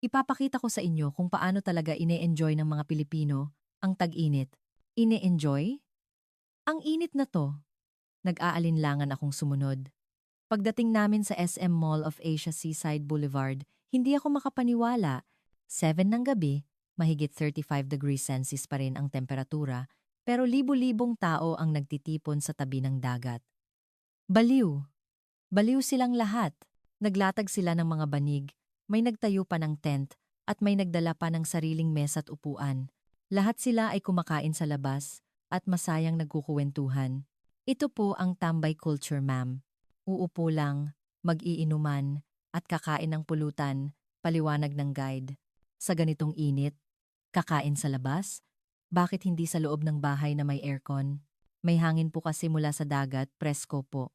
Ipapakita ko sa inyo kung paano talaga ine-enjoy ng mga Pilipino ang tag-init. Ine-enjoy? Ang init na to. Nag-aalinlangan akong sumunod. Pagdating namin sa SM Mall of Asia Seaside Boulevard, hindi ako makapaniwala. 7 ng gabi, mahigit 35 degrees Celsius pa rin ang temperatura, pero libu-libong tao ang nagtitipon sa tabi ng dagat. Baliw. Baliw silang lahat. Naglatag sila ng mga banig, may nagtayo pa ng tent, at may nagdala pa ng sariling mesa at upuan. Lahat sila ay kumakain sa labas, at masayang nagkukuwentuhan. Ito po ang tambay culture, ma'am. Uupo lang, mag-iinuman, at kakain ng pulutan, paliwanag ng guide. Sa ganitong init, kakain sa labas? Bakit hindi sa loob ng bahay na may aircon? May hangin po kasi mula sa dagat, presko po.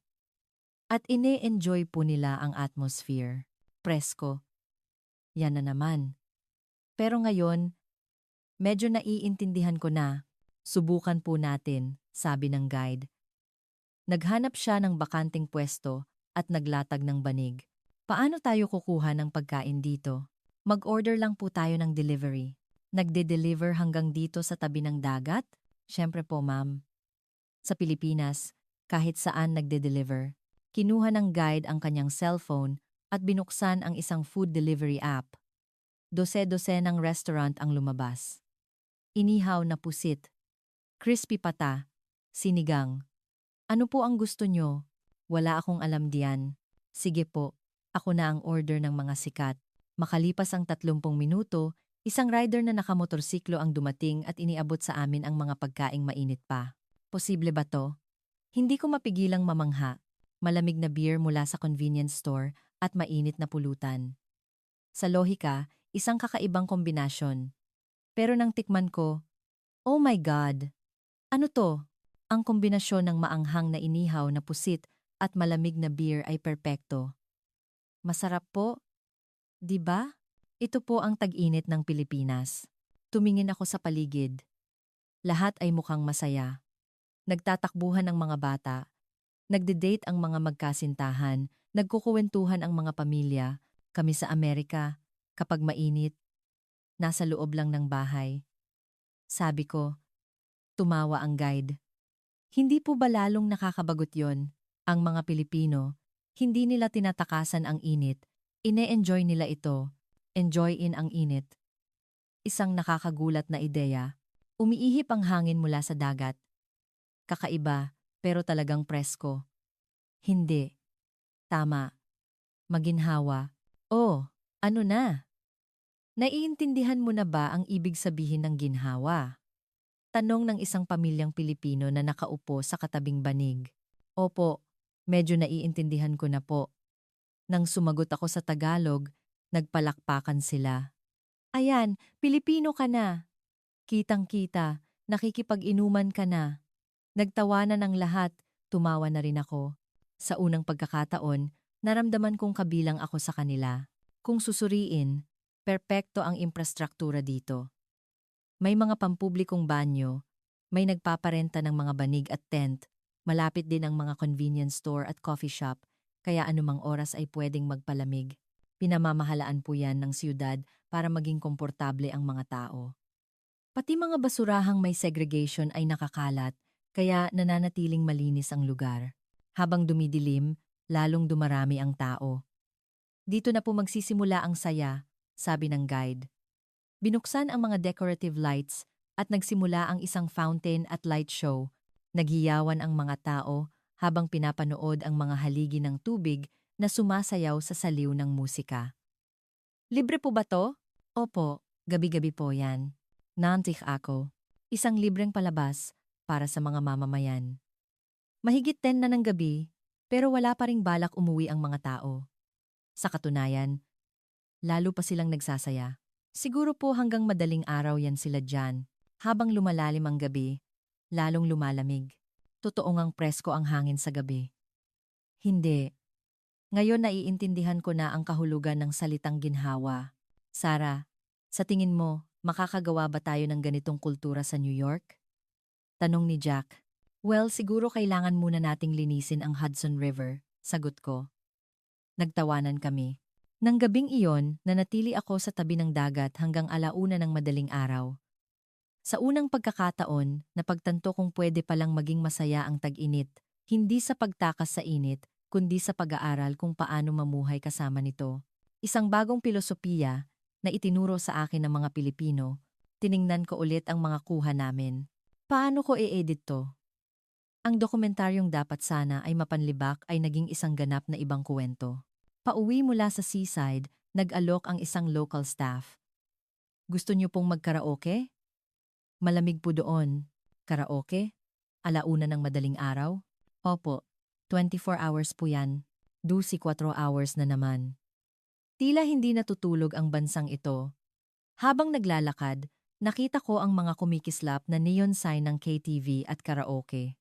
At ine-enjoy po nila ang atmosphere. Presko. Yan na naman. Pero ngayon, medyo naiintindihan ko na. Subukan po natin, sabi ng guide. Naghanap siya ng bakanting pwesto at naglatag ng banig. Paano tayo kukuha ng pagkain dito? Mag-order lang po tayo ng delivery. Nagde-deliver hanggang dito sa tabi ng dagat? Siyempre po, ma'am. Sa Pilipinas, kahit saan nagde-deliver. Kinuha ng guide ang kanyang cellphone at binuksan ang isang food delivery app. Dose-dose ng restaurant ang lumabas. Inihaw na pusit, crispy pata, sinigang. Ano po ang gusto nyo? Wala akong alam diyan. Sige po, ako na ang order ng mga sikat. Makalipas ang 30 minuto, isang rider na nakamotorsiklo ang dumating at iniabot sa amin ang mga pagkaing mainit pa. Posible ba to? Hindi ko mapigilang mamangha. Malamig na beer mula sa convenience store at mainit na pulutan. Sa lohika, isang kakaibang kombinasyon. Pero nang tikman ko, oh my God! Ano to? Ang kombinasyon ng maanghang na inihaw na pusit at malamig na beer ay perpekto. Masarap po, di ba? Ito po ang tag-init ng Pilipinas. Tumingin ako sa paligid. Lahat ay mukhang masaya. Nagtatakbuhan ang mga bata. Nagde-date ang mga magkasintahan. Nagkukuwentuhan ang mga pamilya. Kami sa Amerika, kapag mainit, nasa loob lang ng bahay. Sabi ko, tumawa ang guide. Hindi po ba lalong nakakabagot yon? Ang mga Pilipino, hindi nila tinatakasan ang init. Ine-enjoy nila ito. Enjoy in ang init. Isang nakakagulat na ideya. Umiihip ang hangin mula sa dagat. Kakaiba, pero talagang presko. Hindi. Tama. Maginhawa. Oh, ano na? Naiintindihan mo na ba ang ibig sabihin ng ginhawa? Tanong ng isang pamilyang Pilipino na nakaupo sa katabing banig. Opo, medyo naiintindihan ko na po. Nang sumagot ako sa Tagalog, nagpalakpakan sila. Ayan, Pilipino ka na. Kitang-kita, nakikipag-inuman ka na. Nagtawanan ang lahat, tumawa na rin ako. Sa unang pagkakataon, naramdaman kong kabilang ako sa kanila. Kung susuriin, perpekto ang infrastruktura dito. May mga pampublikong banyo, may nagpaparenta ng mga banig at tent, malapit din ang mga convenience store at coffee shop, kaya anumang oras ay pwedeng magpalamig. Pinamamahalaan po yan ng siyudad para maging komportable ang mga tao. Pati mga basurahang may segregation ay nakakalat, kaya nananatiling malinis ang lugar. Habang dumidilim, lalong dumarami ang tao. Dito na po magsisimula ang saya, sabi ng guide. Binuksan ang mga decorative lights at nagsimula ang isang fountain at light show. Naghiyawan ang mga tao habang pinapanood ang mga haligi ng tubig na sumasayaw sa saliw ng musika. Libre po ba to? Opo, gabi-gabi po yan. Nantik ako. Isang libreng palabas para sa mga mamamayan. Mahigit 10 na ng gabi, pero wala pa ring balak umuwi ang mga tao. Sa katunayan, lalo pa silang nagsasaya. Siguro po hanggang madaling araw yan sila dyan. Habang lumalalim ang gabi, lalong lumalamig. Totoo ngang presko ang hangin sa gabi. Hindi. Ngayon naiintindihan ko na ang kahulugan ng salitang ginhawa. Sarah, sa tingin mo, makakagawa ba tayo ng ganitong kultura sa New York? Tanong ni Jack. Well, siguro kailangan muna nating linisin ang Hudson River, sagot ko. Nagtawanan kami. Nang gabing iyon, nanatili ako sa tabi ng dagat hanggang 1:00 ng madaling araw. Sa unang pagkakataon, napagtanto kong pwede palang maging masaya ang tag-init, hindi sa pagtakas sa init, kundi sa pag-aaral kung paano mamuhay kasama nito. Isang bagong pilosopiya na itinuro sa akin ng mga Pilipino. Tiningnan ko ulit ang mga kuha namin. Paano ko i-edit to? Ang dokumentaryong dapat sana ay mapanlibak ay naging isang ganap na ibang kuwento. Pauwi mula sa seaside, nag-alok ang isang local staff. Gusto niyo pong magkaraoke? Malamig po doon. Karaoke? 1:00 ng madaling araw? Opo, 24 hours po yan. 24 hours na naman. Tila hindi natutulog ang bansang ito. Habang naglalakad, nakita ko ang mga kumikislap na neon sign ng KTV at karaoke.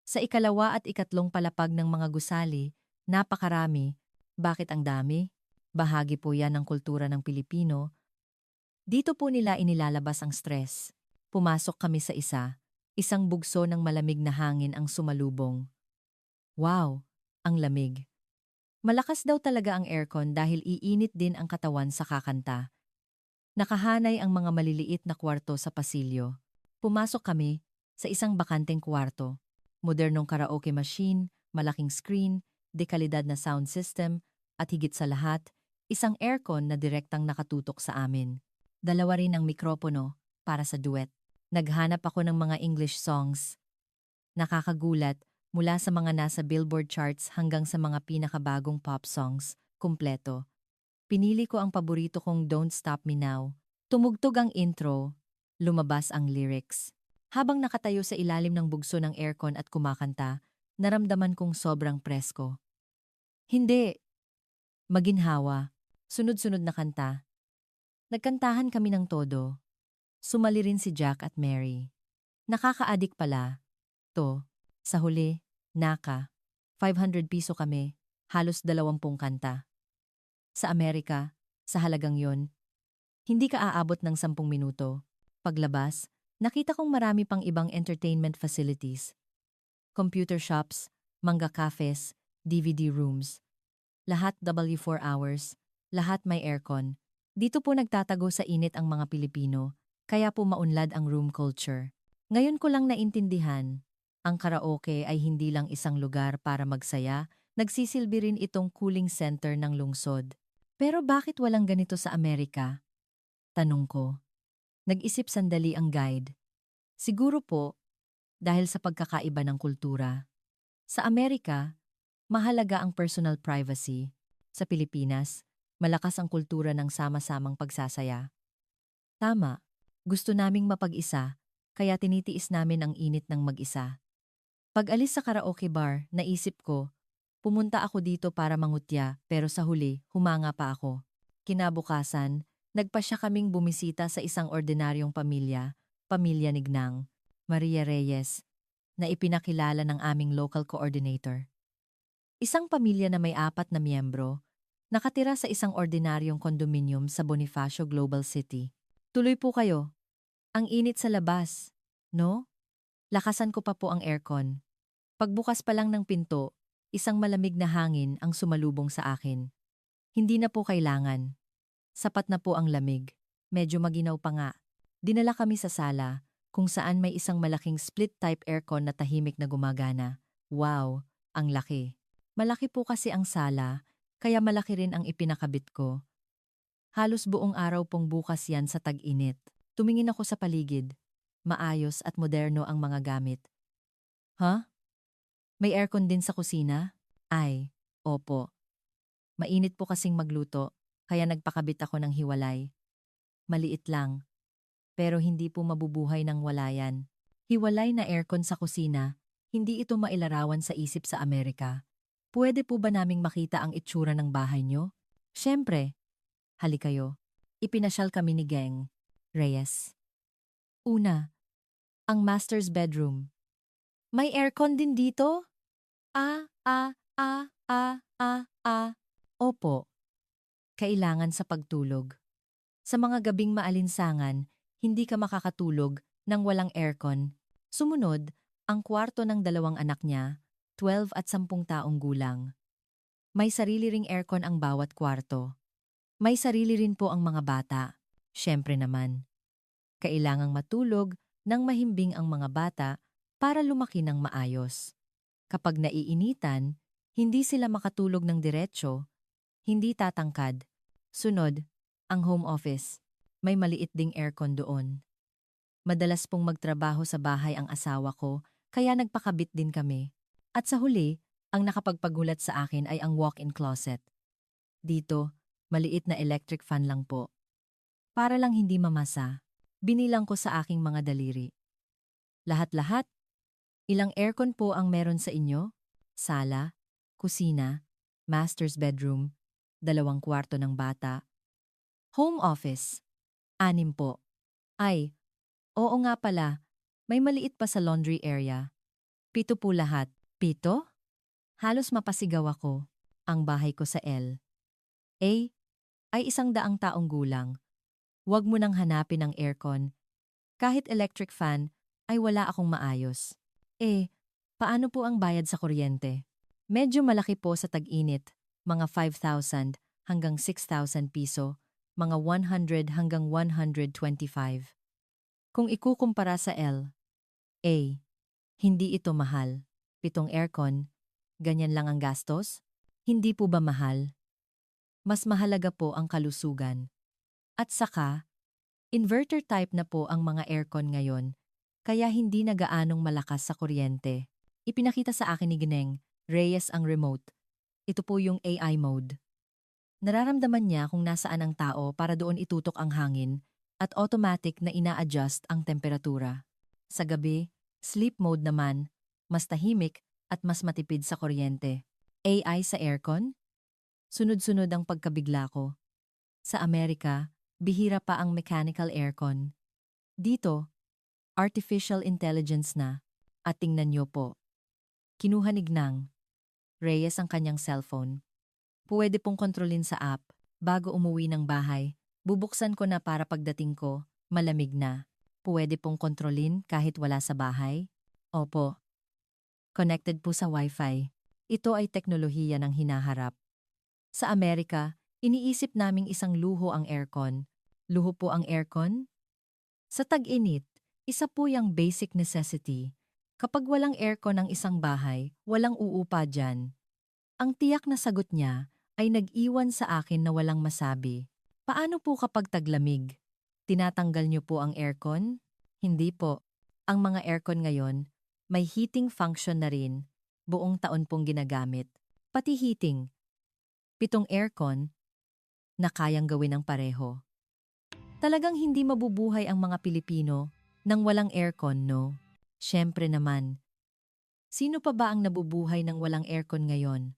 Sa ikalawa at ikatlong palapag ng mga gusali, napakarami. Bakit ang dami? Bahagi po yan ng kultura ng Pilipino. Dito po nila inilalabas ang stress. Pumasok kami sa isang bugso ng malamig na hangin ang sumalubong. Wow, ang lamig. Malakas daw talaga ang aircon dahil iinit din ang katawan sa kakanta. Nakahanay ang mga maliliit na kwarto sa pasilyo. Pumasok kami sa isang bakanteng kwarto. Modernong karaoke machine, malaking screen, dekalidad na sound system, at higit sa lahat, isang aircon na direktang nakatutok sa amin. Dalawa rin ang mikropono para sa duet. Naghanap ako ng mga English songs. Nakakagulat, mula sa mga nasa Billboard charts hanggang sa mga pinakabagong pop songs, kumpleto. Pinili ko ang paborito kong Don't Stop Me Now. Tumugtog ang intro, lumabas ang lyrics. Habang nakatayo sa ilalim ng bugso ng aircon at kumakanta, naramdaman kong sobrang presko. Hindi, maginhawa. Sunod-sunod na kanta. Nagkantahan kami ng todo. Sumali rin si Jack at Mary. Nakaka-addict pala. To, sa huli, naka. 500 piso kami, halos 20 kanta. Sa Amerika, sa halagang yon, hindi ka aabot ng 10 minuto. Paglabas, nakita kong marami pang ibang entertainment facilities. Computer shops, manga cafes, DVD rooms. Lahat W4 hours, lahat may aircon. Dito po nagtatago sa init ang mga Pilipino, kaya po maunlad ang room culture. Ngayon ko lang naintindihan, ang karaoke ay hindi lang isang lugar para magsaya, nagsisilbi rin itong cooling center ng lungsod. Pero bakit walang ganito sa Amerika? Tanong ko. Nag-isip sandali ang guide. Siguro po, dahil sa pagkakaiba ng kultura. Sa Amerika, mahalaga ang personal privacy. Sa Pilipinas, malakas ang kultura ng sama-samang pagsasaya. Tama, gusto naming mapag-isa, kaya tinitiis namin ang init ng mag-isa. Pag-alis sa karaoke bar, naisip ko, pumunta ako dito para mangutya pero sa huli, humanga pa ako. Kinabukasan, nagpasya kaming bumisita sa isang ordinaryong pamilya, Pamilya Nignang, Maria Reyes, na ipinakilala ng aming local coordinator. Isang pamilya na may 4 na miyembro, nakatira sa isang ordinaryong kondominium sa Bonifacio Global City. Tuloy po kayo. Ang init sa labas, no? Lakasan ko pa po ang aircon. Pagbukas pa lang ng pinto, isang malamig na hangin ang sumalubong sa akin. Hindi na po kailangan. Sapat na po ang lamig. Medyo maginaw pa nga. Dinala kami sa sala, kung saan may isang malaking split-type aircon na tahimik na gumagana. Wow, ang laki. Malaki po kasi ang sala, kaya malaki rin ang ipinakabit ko. Halos buong araw pong bukas yan sa tag-init. Tumingin ako sa paligid. Maayos at moderno ang mga gamit. Ha? May aircon din sa kusina? Ay, opo. Mainit po kasing magluto, kaya nagpakabit ako ng hiwalay. Maliit lang, pero hindi po mabubuhay ng wala yan. Hiwalay na aircon sa kusina, hindi ito mailarawan sa isip sa Amerika. Pwede po ba naming makita ang itsura ng bahay nyo? Siyempre. Hali kayo. Ipinasyal kami ni Geng Reyes. Una, ang master's bedroom. May aircon din dito? Ah, ah, ah, ah, ah, ah. Opo. Kailangan sa pagtulog. Sa mga gabing maalinsangan, hindi ka makakatulog nang walang aircon. Sumunod, ang kwarto ng 2 anak niya, 12 at 10 taong gulang. May sarili ring aircon ang bawat kwarto. May sarili rin po ang mga bata. Siyempre naman. Kailangang matulog nang mahimbing ang mga bata para lumaki ng maayos. Kapag naiinitan, hindi sila makatulog ng diretsyo, hindi tatangkad. Sunod, ang home office. May maliit ding aircon doon. Madalas pong magtrabaho sa bahay ang asawa ko, kaya nagpakabit din kami. At sa huli, ang nakapagpagulat sa akin ay ang walk-in closet. Dito, maliit na electric fan lang po. Para lang hindi mamasa, binilang ko sa aking mga daliri. Lahat-lahat? Ilang aircon po ang meron sa inyo? Sala, kusina, master's bedroom, 2 kwarto ng bata. Home office, 6 po. Ay, oo nga pala, may maliit pa sa laundry area. 7 po lahat. 7? Halos mapasigaw ako. Ang bahay ko sa LA ay 100 taong gulang. Huwag mo nang hanapin ang aircon. Kahit electric fan, ay wala akong maayos. Paano po ang bayad sa kuryente? Medyo malaki po sa tag-init, mga 5,000 hanggang 6,000 piso. mga 100 hanggang 125. Kung ikukumpara sa L, A, hindi ito mahal. 7 aircon, ganyan lang ang gastos? Hindi po ba mahal? Mas mahalaga po ang kalusugan. At saka, inverter type na po ang mga aircon ngayon, kaya hindi na gaanong malakas sa kuryente. Ipinakita sa akin ni Gineng, Reyes ang remote. Ito po yung AI mode. Nararamdaman niya kung nasaan ang tao para doon itutok ang hangin at automatic na ina-adjust ang temperatura. Sa gabi, sleep mode naman, mas tahimik at mas matipid sa kuryente. AI sa aircon? Sunod-sunod ang pagkabigla ko. Sa Amerika, bihira pa ang mechanical aircon. Dito, artificial intelligence na. At tingnan niyo po. Kinuha ni Gnang, Reyes ang kanyang cellphone. Puwede pong kontrolin sa app. Bago umuwi ng bahay, bubuksan ko na para pagdating ko, malamig na. Puwede pong kontrolin kahit wala sa bahay? Opo. Connected po sa Wi-Fi. Ito ay teknolohiya ng hinaharap. Sa Amerika, iniisip naming isang luho ang aircon. Luho po ang aircon? Sa tag-init, isa po yung basic necessity. Kapag walang aircon ang isang bahay, walang uupa dyan. Ang tiyak na sagot niya ay nag-iwan sa akin na walang masabi. Paano po kapag taglamig? Tinatanggal niyo po ang aircon? Hindi po. Ang mga aircon ngayon, may heating function na rin. Buong taon pong ginagamit. Pati heating. 7 aircon na kayang gawin ng pareho. Talagang hindi mabubuhay ang mga Pilipino nang walang aircon, no? Siyempre naman. Sino pa ba ang nabubuhay ng walang aircon ngayon?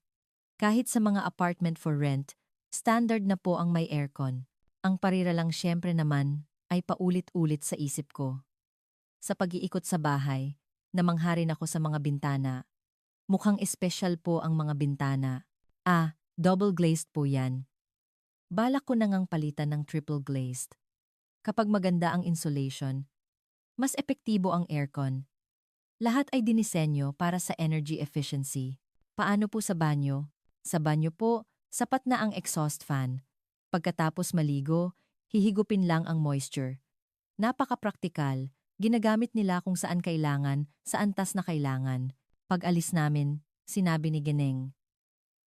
Kahit sa mga apartment for rent, standard na po ang may aircon. Ang parira lang siyempre naman ay paulit-ulit sa isip ko. Sa pag-iikot sa bahay, namangharin ako sa mga bintana. Mukhang espesyal po ang mga bintana. Double glazed po yan. Balak ko na ngang palitan ng triple glazed. Kapag maganda ang insulation, mas epektibo ang aircon. Lahat ay dinisenyo para sa energy efficiency. Paano po sa banyo? Sa banyo po, sapat na ang exhaust fan. Pagkatapos maligo, hihigupin lang ang moisture. Napaka-praktikal, ginagamit nila kung saan kailangan, sa antas na kailangan. Pag alis namin, sinabi ni Gineng,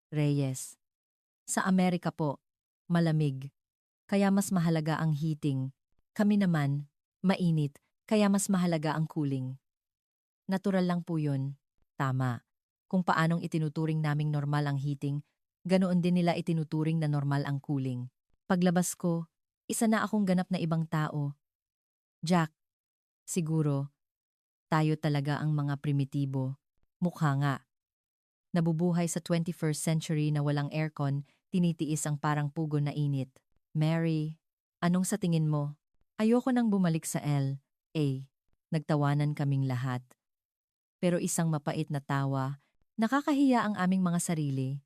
Reyes. Sa Amerika po, malamig. Kaya mas mahalaga ang heating. Kami naman, mainit, kaya mas mahalaga ang cooling. Natural lang po yun. Tama. Kung paanong itinuturing naming normal ang heating, ganoon din nila itinuturing na normal ang cooling. Paglabas ko, isa na akong ganap na ibang tao. Jack, siguro, tayo talaga ang mga primitibo. Mukha nga. Nabubuhay sa 21st century na walang aircon, tinitiis ang parang pugo na init. Mary, anong sa tingin mo? Ayoko nang bumalik sa L. A. Nagtawanan kaming lahat. Pero isang mapait na tawa, nakakahiya ang aming mga sarili.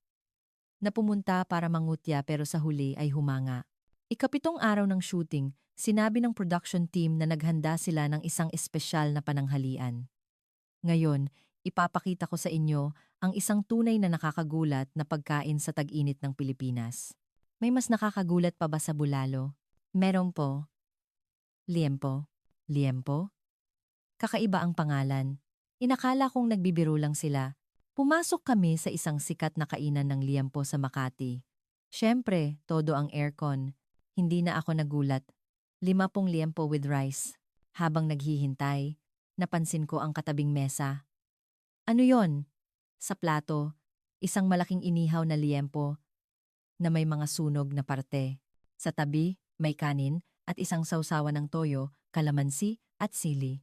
Na pumunta para mangutya pero sa huli ay humanga. Ika-7 araw ng shooting, sinabi ng production team na naghanda sila ng isang espesyal na pananghalian. Ngayon, ipapakita ko sa inyo ang isang tunay na nakakagulat na pagkain sa tag-init ng Pilipinas. May mas nakakagulat pa ba sa bulalo? Meron po. Liempo. Liempo? Kakaiba ang pangalan. Inakala kong nagbibiro lang sila. Pumasok kami sa isang sikat na kainan ng liempo sa Makati. Siyempre, todo ang aircon. Hindi na ako nagulat. 50 liempo with rice. Habang naghihintay, napansin ko ang katabing mesa. Ano yon? Sa plato, isang malaking inihaw na liempo na may mga sunog na parte. Sa tabi, may kanin at isang sausawan ng toyo, kalamansi at sili.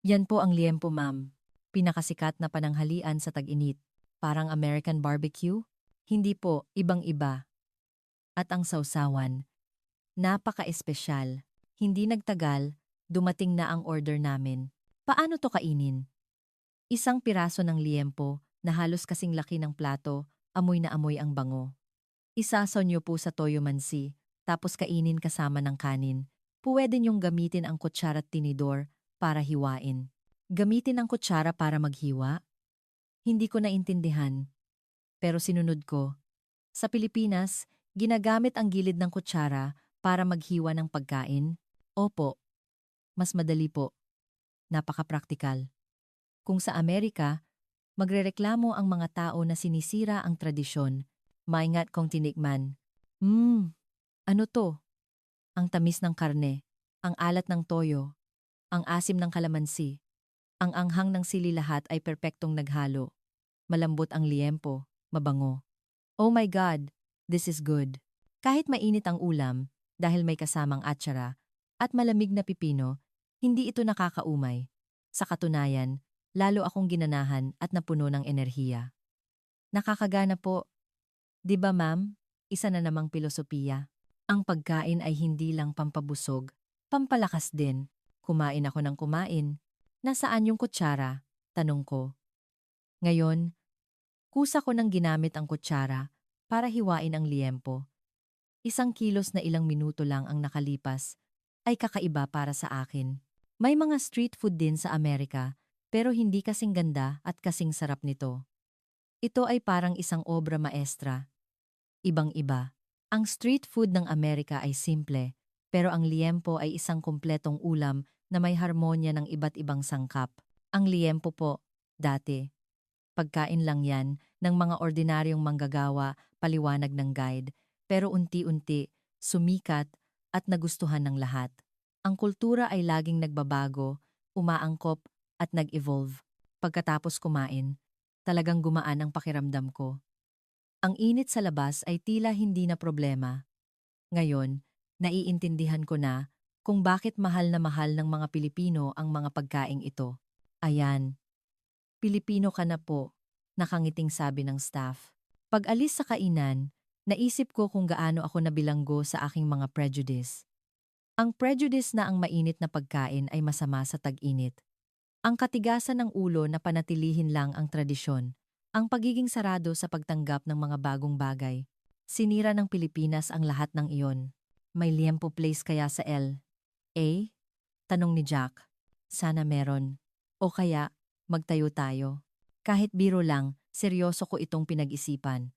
Yan po ang liempo, ma'am. Pinakasikat na pananghalian sa tag-init. Parang American barbecue? Hindi po, ibang-iba. At ang sausawan, napaka-espesyal. Hindi nagtagal, dumating na ang order namin. Paano to kainin? Isang piraso ng liempo na halos kasing laki ng plato, amoy na amoy ang bango. Isasaw niyo po sa toyo mansi, tapos kainin kasama ng kanin. Pwede niyong gamitin ang kutsara at tinidor para hiwain. Gamitin ang kutsara para maghiwa? Hindi ko naintindihan. Pero sinunod ko. Sa Pilipinas, ginagamit ang gilid ng kutsara Para maghiwa ng pagkain? Opo, mas madali po. Napaka-praktikal. Kung sa Amerika, magrereklamo ang mga tao na sinisira ang tradisyon. Maingat kong tinikman. Ano to? Ang tamis ng karne, ang alat ng toyo, ang asim ng kalamansi, ang anghang ng sili lahat ay perpektong naghalo. Malambot ang liempo, mabango. Oh my God, this is good. Kahit mainit ang ulam, dahil may kasamang atsara, at malamig na pipino, hindi ito nakakaumay. Sa katunayan, lalo akong ginanahan at napuno ng enerhiya. Nakakagana po. 'Di ba ma'am? Isa na namang pilosopiya. Ang pagkain ay hindi lang pampabusog, pampalakas din. Kumain ako ng kumain. Nasaan yung kutsara? Tanong ko. Ngayon, kusa ko nang ginamit ang kutsara para hiwain ang liempo. Isang kilos na ilang minuto lang ang nakalipas ay kakaiba para sa akin. May mga street food din sa Amerika pero hindi kasing ganda at kasing sarap nito. Ito ay parang isang obra maestra. Ibang-iba. Ang street food ng Amerika ay simple, pero ang liempo ay isang kumpletong ulam na may harmonya ng iba't ibang sangkap. Ang liempo po, dati. Pagkain lang yan ng mga ordinaryong manggagawa, paliwanag ng guide, pero unti-unti, sumikat at nagustuhan ng lahat. Ang kultura ay laging nagbabago, umaangkop at nag-evolve. Pagkatapos kumain, talagang gumaan ang pakiramdam ko. Ang init sa labas ay tila hindi na problema. Ngayon, naiintindihan ko na kung bakit mahal na mahal ng mga Pilipino ang mga pagkaing ito. Ayan, Pilipino ka na po, nakangiting sabi ng staff. Pag-alis sa kainan, naisip ko kung gaano ako nabilanggo sa aking mga prejudice. Ang prejudice na ang mainit na pagkain ay masama sa tag-init. Ang katigasan ng ulo na panatilihin lang ang tradisyon. Ang pagiging sarado sa pagtanggap ng mga bagong bagay. Sinira ng Pilipinas ang lahat ng iyon. May liempo place kaya sa L. A? Tanong ni Jack. Sana meron. O kaya, magtayo tayo. Kahit biro lang, seryoso ko itong pinag-isipan.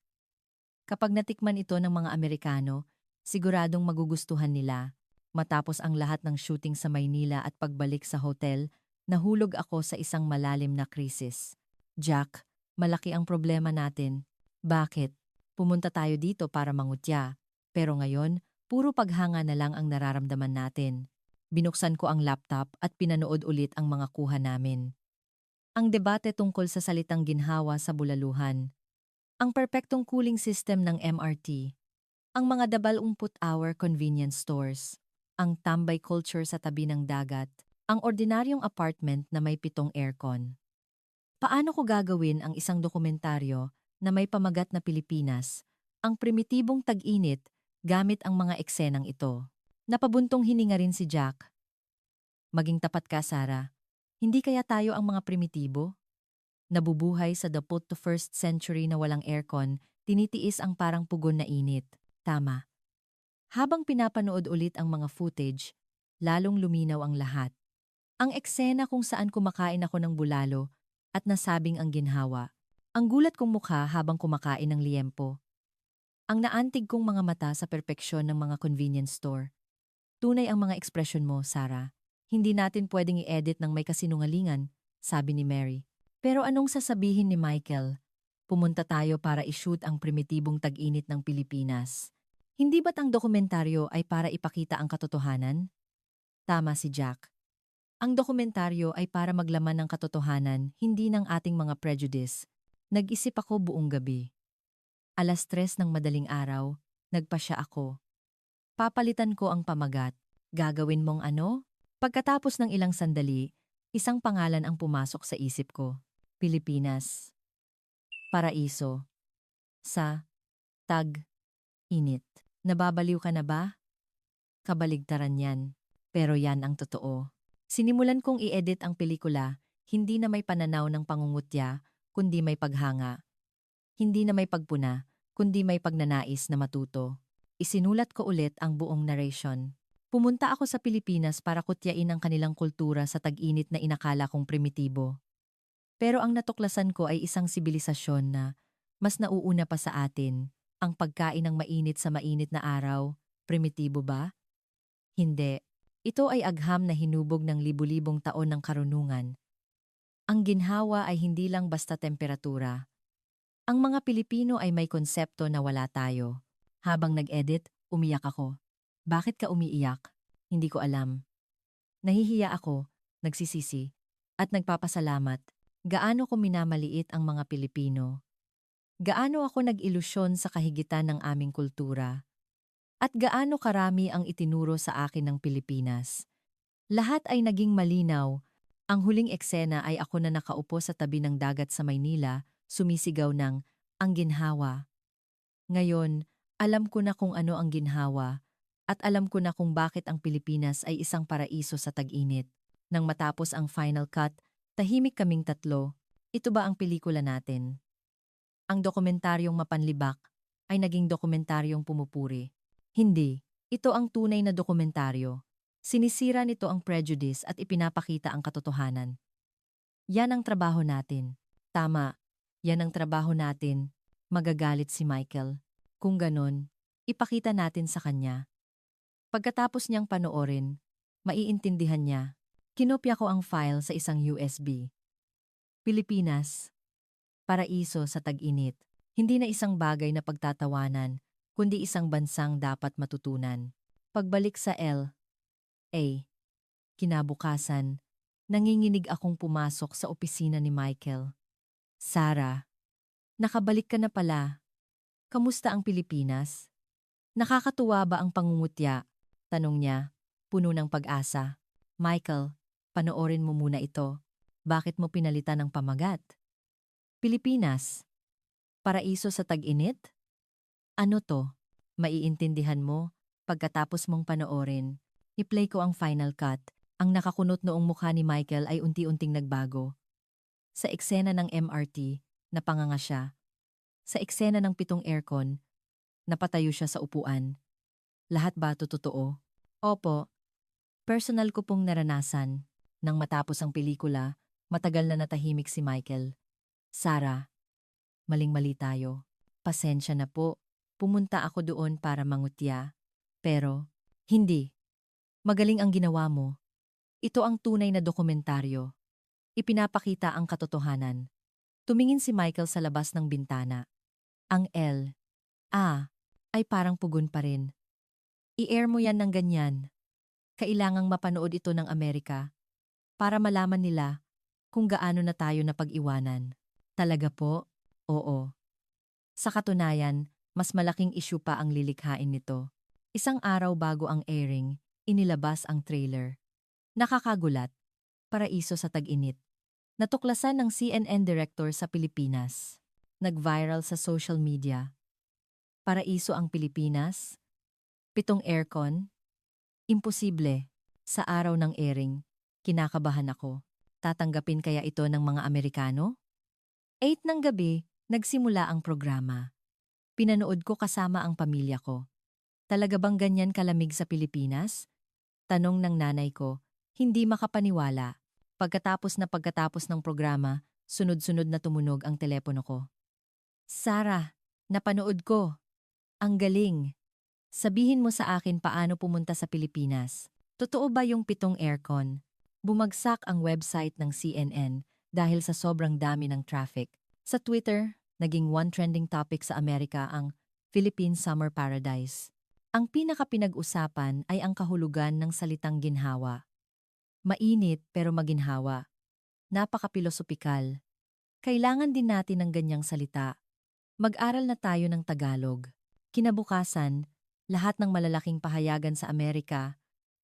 Kapag natikman ito ng mga Amerikano, siguradong magugustuhan nila. Matapos ang lahat ng shooting sa Maynila at pagbalik sa hotel, nahulog ako sa isang malalim na krisis. Jack, malaki ang problema natin. Bakit? Pumunta tayo dito para mangutya. Pero ngayon, puro paghanga na lang ang nararamdaman natin. Binuksan ko ang laptop at pinanood ulit ang mga kuha namin. Ang debate tungkol sa salitang ginhawa sa bulaluhan. Ang perpektong cooling system ng MRT. Ang mga 24-hour convenience stores. Ang tambay culture sa tabi ng dagat. Ang ordinaryong apartment na may 7 aircon. Paano ko gagawin ang isang dokumentaryo na may pamagat na Pilipinas, ang primitibong tag-init gamit ang mga eksenang ito? Napabuntong hininga rin si Jack. Maging tapat ka, Sarah. Hindi kaya tayo ang mga primitibo? Nabubuhay sa the 21st century na walang aircon, tinitiis ang parang pugon na init. Tama. Habang pinapanood ulit ang mga footage, lalong luminaw ang lahat. Ang eksena kung saan kumakain ako ng bulalo at nasabing ang ginhawa. Ang gulat kong mukha habang kumakain ng liempo. Ang naantig kong mga mata sa perpeksyon ng mga convenience store. Tunay ang mga ekspresyon mo, Sarah. Hindi natin pwedeng i-edit ng may kasinungalingan, sabi ni Mary. Pero anong sasabihin ni Michael? Pumunta tayo para i-shoot ang primitibong tag-init ng Pilipinas. Hindi ba't ang dokumentaryo ay para ipakita ang katotohanan? Tama si Jack. Ang dokumentaryo ay para maglaman ng katotohanan, hindi ng ating mga prejudice. Nag-isip ako buong gabi. 3:00 ng madaling araw, nagpasya ako. Papalitan ko ang pamagat. Gagawin mong ano? Pagkatapos ng ilang sandali, isang pangalan ang pumasok sa isip ko. Pilipinas. Paraiso. Sa tag-init. Nababaliw ka na ba? Kabaligtaran yan. Pero yan ang totoo. Sinimulan kong i-edit ang pelikula, hindi na may pananaw ng pangungutya, kundi may paghanga. Hindi na may pagpuna, kundi may pagnanais na matuto. Isinulat ko ulit ang buong narration. Pumunta ako sa Pilipinas para kutyain ang kanilang kultura sa tag-init na inakala kong primitibo. Pero ang natuklasan ko ay isang sibilisasyon na mas nauuna pa sa atin. Ang pagkain ng mainit sa mainit na araw, primitibo ba? Hindi. Ito ay agham na hinubog ng libu-libong taon ng karunungan. Ang ginhawa ay hindi lang basta temperatura. Ang mga Pilipino ay may konsepto na wala tayo. Habang nag-edit, umiyak ako. Bakit ka umiiyak? Hindi ko alam. Nahihiya ako, nagsisisi, at nagpapasalamat. Gaano ko minamaliit ang mga Pilipino. Gaano ako nag-ilusyon sa kahigitan ng aming kultura. At gaano karami ang itinuro sa akin ng Pilipinas. Lahat ay naging malinaw. Ang huling eksena ay ako na nakaupo sa tabi ng dagat sa Maynila, sumisigaw ng, "Ang ginhawa." Ngayon, alam ko na kung ano ang ginhawa, at alam ko na kung bakit ang Pilipinas ay isang paraiso sa tag-init. Nang matapos ang final cut, tahimik kaming tatlo. Ito ba ang pelikula natin? Ang dokumentaryong mapanlibak ay naging dokumentaryong pumupuri. Hindi. Ito ang tunay na dokumentaryo. Sinisira nito ang prejudice at ipinapakita ang katotohanan. Yan ang trabaho natin. Tama. Yan ang trabaho natin. Magagalit si Michael. Kung ganon, ipakita natin sa kanya. Pagkatapos niyang panoorin, maiintindihan niya. Kinopya ko ang file sa isang USB. Pilipinas. Paraiso sa tag-init. Hindi na isang bagay na pagtatawanan, kundi isang bansang dapat matutunan. Pagbalik sa LA, kinabukasan, nanginginig akong pumasok sa opisina ni Michael. Sarah, nakabalik ka na pala. Kamusta ang Pilipinas? Nakakatuwa ba ang pangungutya? Tanong niya, puno ng pag-asa. Michael, panoorin mo muna ito. Bakit mo pinalitan ng pamagat? Pilipinas, paraiso sa tag-init? Ano to? Maiintindihan mo pagkatapos mong panoorin. I-play ko ang final cut. Ang nakakunot noong mukha ni Michael ay unti-unting nagbago. Sa eksena ng MRT, napanganga siya. Sa eksena ng pitong aircon, napatayo siya sa upuan. Lahat ba ito totoo? Opo. Personal ko pong naranasan. Nang matapos ang pelikula, matagal na natahimik si Michael. Sarah, maling-mali tayo. Pasensya na po. Pumunta ako doon para mangutya. Pero, hindi. Magaling ang ginawa mo. Ito ang tunay na dokumentaryo. Ipinapakita ang katotohanan. Tumingin si Michael sa labas ng bintana. Ang ay parang pugon pa rin. I-air mo yan ng ganyan. Kailangang mapanood ito ng Amerika para malaman nila kung gaano na tayo napag-iwanan. Talaga po? Oo. Sa katunayan, mas malaking issue pa ang lilikhain nito. Isang araw bago ang airing, inilabas ang trailer. Nakakagulat. Paraiso sa tag-init. Natuklasan ng CNN director sa Pilipinas. Nag-viral sa social media. Paraiso ang Pilipinas? 7 aircon? Imposible. Sa araw ng airing, kinakabahan ako. Tatanggapin kaya ito ng mga Amerikano? 8 ng gabi, nagsimula ang programa. Pinanood ko kasama ang pamilya ko. Talaga bang ganyan kalamig sa Pilipinas? Tanong ng nanay ko, hindi makapaniwala. Pagkatapos ng programa, sunod-sunod na tumunog ang telepono ko. Sarah, napanood ko. Ang galing. Sabihin mo sa akin paano pumunta sa Pilipinas. Totoo ba yung 7 aircon? Bumagsak ang website ng CNN dahil sa sobrang dami ng traffic. Sa Twitter, naging one trending topic sa Amerika ang Philippine Summer Paradise. Ang pinaka-pinag-usapan ay ang kahulugan ng salitang ginhawa. Mainit pero maginhawa. Napaka-pilosopikal. Kailangan din natin ng ganyang salita. Mag-aral na tayo ng Tagalog. Kinabukasan, lahat ng malalaking pahayagan sa Amerika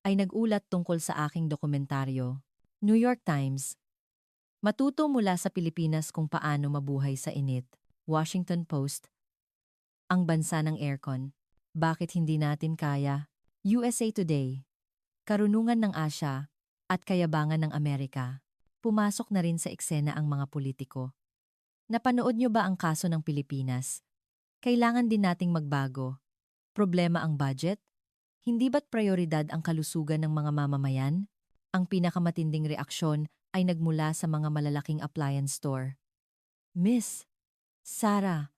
ay nag-ulat tungkol sa aking dokumentaryo. New York Times. Matuto mula sa Pilipinas kung paano mabuhay sa init. Washington Post. Ang bansa ng aircon. Bakit hindi natin kaya? USA Today. Karunungan ng Asya at kayabangan ng Amerika. Pumasok na rin sa eksena ang mga politiko. Napanood niyo ba ang kaso ng Pilipinas? Kailangan din nating magbago. Problema ang budget? Hindi ba't prioridad ang kalusugan ng mga mamamayan? Ang pinakamatinding reaksyon ay nagmula sa mga malalaking appliance store. Miss Sarah,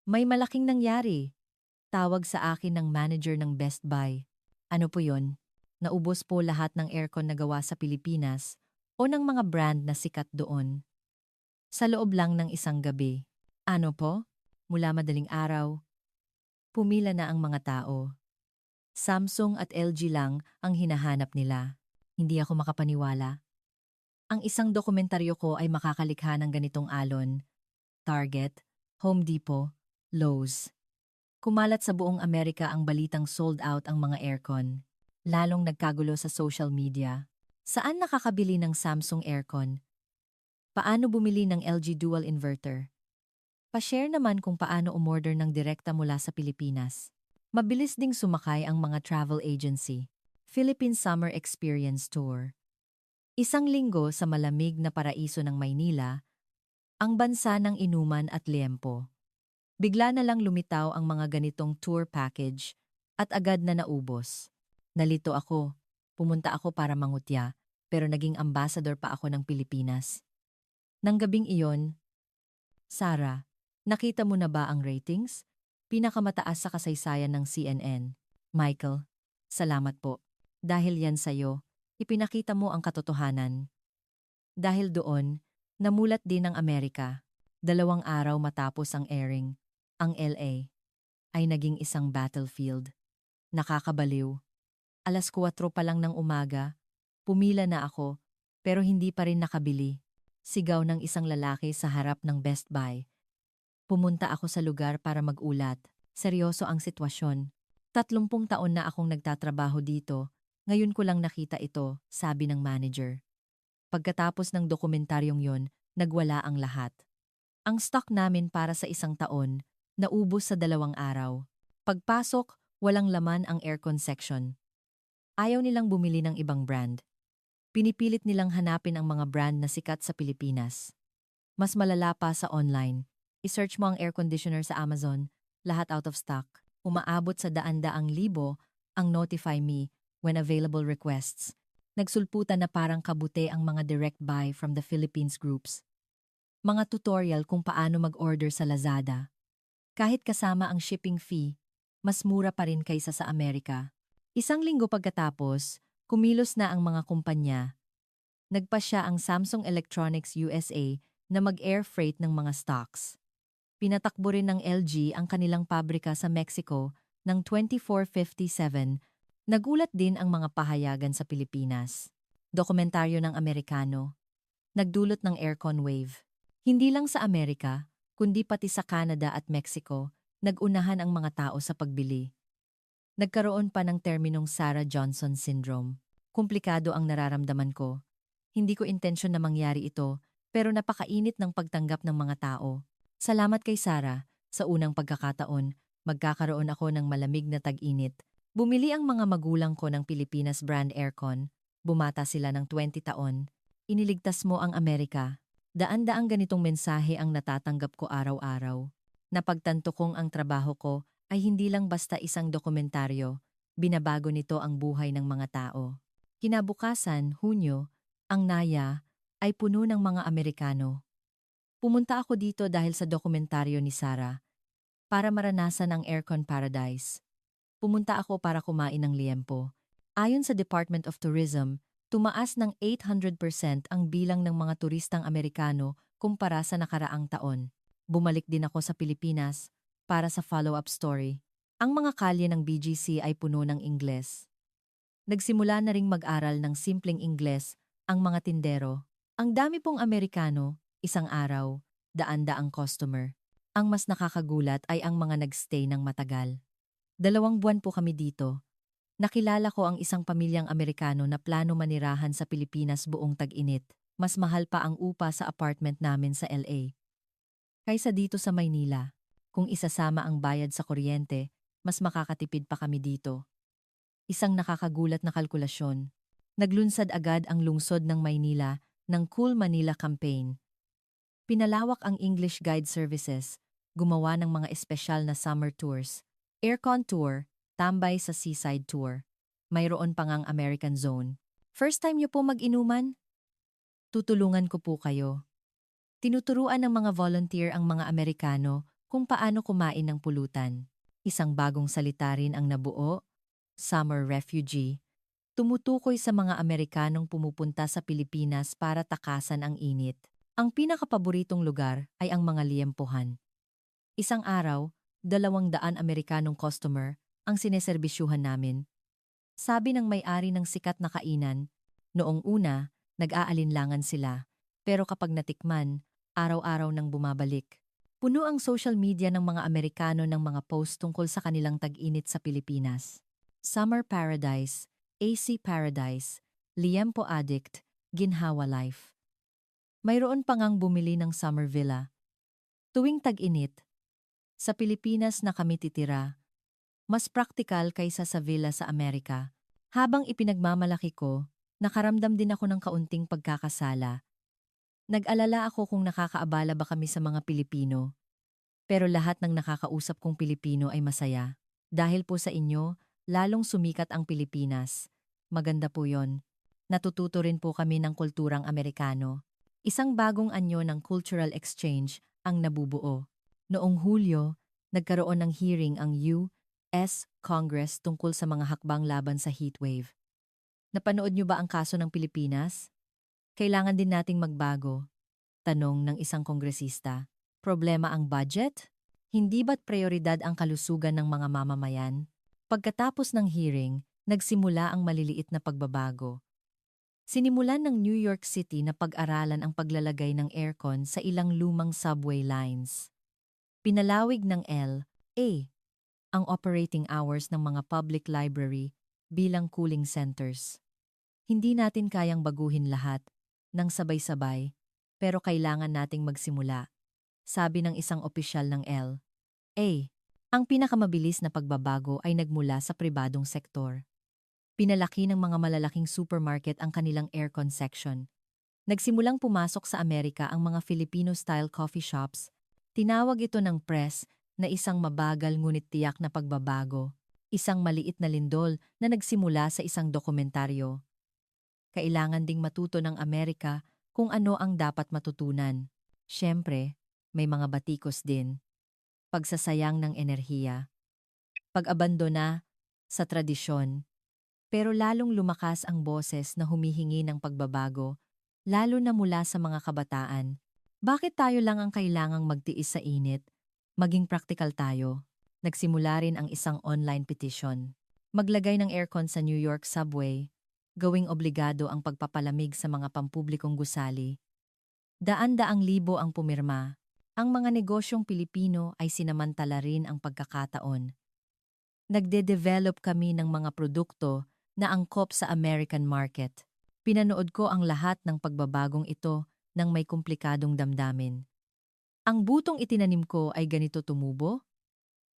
may malaking nangyari. Tawag sa akin ng manager ng Best Buy. Ano po yon? Naubos po lahat ng aircon na gawa sa Pilipinas o ng mga brand na sikat doon. Sa loob lang ng isang gabi. Ano po? Mula madaling araw, pumila na ang mga tao. Samsung at LG lang ang hinahanap nila. Hindi ako makapaniwala. Ang isang dokumentaryo ko ay makakalikha ng ganitong alon. Target, Home Depot, Lowe's. Kumalat sa buong Amerika ang balitang sold out ang mga aircon. Lalong nagkagulo sa social media. Saan nakakabili ng Samsung aircon? Paano bumili ng LG dual inverter? Pa-share naman kung paano umorder ng direkta mula sa Pilipinas. Mabilis ding sumakay ang mga travel agency. Philippine Summer Experience Tour. Isang linggo sa malamig na paraiso ng Maynila, ang bansa ng inuman at liempo. Bigla na lang lumitaw ang mga ganitong tour package at agad na naubos. Nalito ako. Pumunta ako para mangutya, pero naging ambassador pa ako ng Pilipinas. Nang gabing iyon, Sarah, nakita mo na ba ang ratings? Pinakamataas sa kasaysayan ng CNN. Michael, salamat po. Dahil yan sa'yo, ipinakita mo ang katotohanan. Dahil doon, namulat din ang Amerika. 2 araw matapos ang airing, ang LA ay naging isang battlefield. Nakakabaliw. 4:00 pa lang ng umaga, pumila na ako, pero hindi pa rin nakabili. Sigaw ng isang lalaki sa harap ng Best Buy. Pumunta ako sa lugar para mag-ulat. Seryoso ang sitwasyon. 30 taon na akong nagtatrabaho dito. Ngayon ko lang nakita ito, sabi ng manager. Pagkatapos ng dokumentaryong yon, nagwala ang lahat. Ang stock namin para sa 1 taon, naubos sa 2 araw. Pagpasok, walang laman ang aircon section. Ayaw nilang bumili ng ibang brand. Pinipilit nilang hanapin ang mga brand na sikat sa Pilipinas. Mas malala pa sa online. I-search mo ang air conditioner sa Amazon, lahat out of stock. Umaabot sa daan-daang libo ang notify me when available requests. Nagsulputan na parang kabute ang mga direct buy from the Philippines groups. Mga tutorial kung paano mag-order sa Lazada. Kahit kasama ang shipping fee, mas mura pa rin kaysa sa Amerika. 1 linggo pagkatapos, kumilos na ang mga kumpanya. Nagpasya ang Samsung Electronics USA na mag-air freight ng mga stocks. Pinatakbo rin ng LG ang kanilang pabrika sa Mexico ng 2457. Nagulat din ang mga pahayagan sa Pilipinas. Dokumentaryo ng Amerikano. Nagdulot ng aircon wave. Hindi lang sa Amerika, kundi pati sa Canada at Mexico, nag-unahan ang mga tao sa pagbili. Nagkaroon pa ng terminong Sarah Johnson Syndrome. Komplikado ang nararamdaman ko. Hindi ko intensyon na mangyari ito, pero napakainit ng pagtanggap ng mga tao. Salamat kay Sarah, sa unang pagkakataon, magkakaroon ako ng malamig na tag-init. Bumili ang mga magulang ko ng Pilipinas brand aircon. Bumata sila ng 20 taon. Iniligtas mo ang Amerika. Daan-daang ganitong mensahe ang natatanggap ko araw-araw. Napagtanto kong ang trabaho ko ay hindi lang basta isang dokumentaryo. Binabago nito ang buhay ng mga tao. Kinabukasan, Hunyo, ang Naya ay puno ng mga Amerikano. Pumunta ako dito dahil sa dokumentaryo ni Sarah para maranasan ang aircon paradise. Pumunta ako para kumain ng liempo. Ayon sa Department of Tourism, tumaas ng 800% ang bilang ng mga turistang Amerikano kumpara sa nakaraang taon. Bumalik din ako sa Pilipinas para sa follow-up story. Ang mga kalye ng BGC ay puno ng Ingles. Nagsimula na ring mag-aral ng simpleng Ingles ang mga tindero. Ang dami pong Amerikano, 1 araw, daan-daang customer. Ang mas nakakagulat ay ang mga nagstay ng matagal. 2 buwan po kami dito. Nakilala ko ang isang pamilyang Amerikano na plano manirahan sa Pilipinas buong tag-init. Mas mahal pa ang upa sa apartment namin sa LA kaysa dito sa Maynila. Kung isasama ang bayad sa kuryente, mas makakatipid pa kami dito. Isang nakakagulat na kalkulasyon. Naglunsad agad ang lungsod ng Maynila ng Cool Manila Campaign. Pinalawak ang English Guide Services, gumawa ng mga espesyal na summer tours, aircon tour, tambay sa seaside tour. Mayroon pa ngang American Zone. First time niyo po mag-inuman? Tutulungan ko po kayo. Tinuturuan ng mga volunteer ang mga Amerikano kung paano kumain ng pulutan. Isang bagong salita rin ang nabuo, summer refugee. Tumutukoy sa mga Amerikanong pumupunta sa Pilipinas para takasan ang init. Ang pinakapaboritong lugar ay ang mga liempohan. Isang araw, 200 Amerikanong customer ang sineserbisyuhan namin. Sabi ng may-ari ng sikat na kainan, noong una, nag-aalinlangan sila, pero kapag natikman, araw-araw nang bumabalik. Puno ang social media ng mga Amerikano ng mga post tungkol sa kanilang tag-init sa Pilipinas. Summer Paradise, AC Paradise, Liempo Addict, Ginhawa Life. Mayroon pa ngang bumili ng summer villa. Tuwing tag-init, sa Pilipinas na kami titira, mas praktikal kaysa sa villa sa Amerika. Habang ipinagmamalaki ko, nakaramdam din ako ng kaunting pagkakasala. Nag-alala ako kung nakakaabala ba kami sa mga Pilipino. Pero lahat ng nakakausap kong Pilipino ay masaya. Dahil po sa inyo, lalong sumikat ang Pilipinas. Maganda po yon. Natututo rin po kami ng kulturang Amerikano. Isang bagong anyo ng cultural exchange ang nabubuo. Noong Hulyo, nagkaroon ng hearing ang U.S. Congress tungkol sa mga hakbang laban sa heatwave. Napanood niyo ba ang kaso ng Pilipinas? Kailangan din nating magbago. Tanong ng isang kongresista. Problema ang budget? Hindi ba't prioridad ang kalusugan ng mga mamamayan? Pagkatapos ng hearing, nagsimula ang maliliit na pagbabago. Sinimulan ng New York City na pag-aralan ang paglalagay ng aircon sa ilang lumang subway lines. Pinalawig ng L.A. ang operating hours ng mga public library bilang cooling centers. Hindi natin kayang baguhin lahat ng sabay-sabay, pero kailangan nating magsimula, sabi ng isang opisyal ng L.A. Ang pinakamabilis na pagbabago ay nagmula sa pribadong sektor. Pinalaki ng mga malalaking supermarket ang kanilang aircon section. Nagsimulang pumasok sa Amerika ang mga Filipino-style coffee shops. Tinawag ito ng press na isang mabagal ngunit tiyak na pagbabago. Isang maliit na lindol na nagsimula sa isang dokumentaryo. Kailangan ding matuto ng Amerika kung ano ang dapat matutunan. Siyempre, may mga batikos din. Pagsasayang ng enerhiya. Pag-abandona sa tradisyon. Pero lalong lumakas ang boses na humihingi ng pagbabago, lalo na mula sa mga kabataan. Bakit tayo lang ang kailangang magtiis sa init? Maging praktikal tayo. Nagsimula rin ang isang online petition. Maglagay ng aircon sa New York subway. Gawing obligado ang pagpapalamig sa mga pampublikong gusali. Daan-daang libo ang pumirma. Ang mga negosyong Pilipino ay sinamantala rin ang pagkakataon. Nagde-develop kami ng mga produkto na angkop sa American market. Pinanood ko ang lahat ng pagbabagong ito ng may komplikadong damdamin. Ang butong itinanim ko ay ganito tumubo?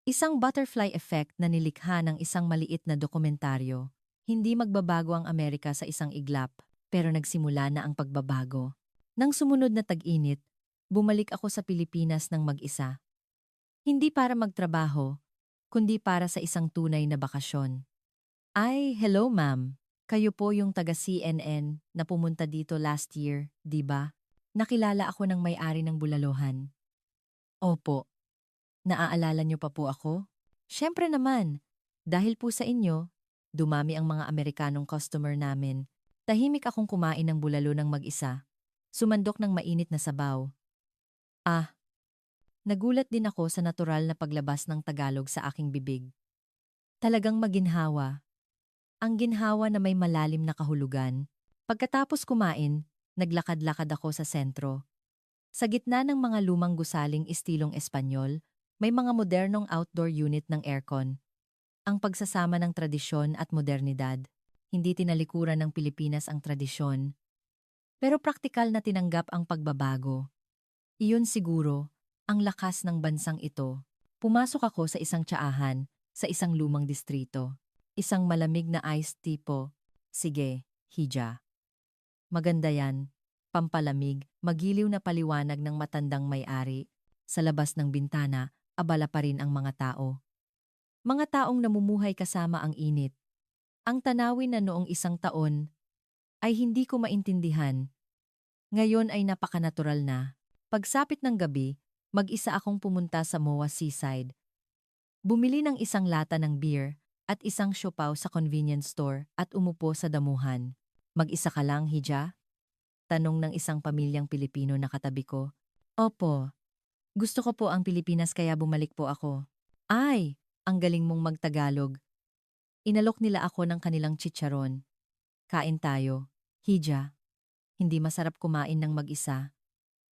Isang butterfly effect na nilikha ng isang maliit na dokumentaryo. Hindi magbabago ang Amerika sa isang iglap, pero nagsimula na ang pagbabago. Nang sumunod na tag-init, bumalik ako sa Pilipinas ng mag-isa. Hindi para magtrabaho, kundi para sa isang tunay na bakasyon. Ay, hello ma'am. Kayo po yung taga-CNN na pumunta dito last year, di ba? Nakilala ako ng may-ari ng bulalohan. Opo. Naaalala niyo pa po ako? Siyempre naman. Dahil po sa inyo, dumami ang mga Amerikanong customer namin. Tahimik akong kumain ng bulalo ng mag-isa. Sumandok ng mainit na sabaw. Nagulat din ako sa natural na paglabas ng Tagalog sa aking bibig. Talagang maginhawa. Ang ginhawa na may malalim na kahulugan. Pagkatapos kumain, naglakad-lakad ako sa sentro. Sa gitna ng mga lumang gusaling estilong Espanyol, may mga modernong outdoor unit ng aircon. Ang pagsasama ng tradisyon at modernidad. Hindi tinalikuran ng Pilipinas ang tradisyon. Pero praktikal na tinanggap ang pagbabago. Iyon siguro, ang lakas ng bansang ito. Pumasok ako sa isang tsaahan, sa isang lumang distrito. Isang malamig na iced tea po. Sige, hija. Maganda yan. Pampalamig, magiliw na paliwanag ng matandang may-ari. Sa labas ng bintana, abala pa rin ang mga tao. Mga taong namumuhay kasama ang init. Ang tanawin na noong isang taon ay hindi ko maintindihan. Ngayon ay napakanatural na. Pagsapit ng gabi, mag-isa akong pumunta sa MOA Seaside. Bumili ng isang lata ng beer at isang siopaw sa convenience store at umupo sa damuhan. Mag-isa ka lang, Hija? Tanong ng isang pamilyang Pilipino na katabi ko. Opo. Gusto ko po ang Pilipinas kaya bumalik po ako. Ay, ang galing mong magtagalog. Inalok nila ako ng kanilang chicharon. Kain tayo. Hija, hindi masarap kumain ng mag-isa.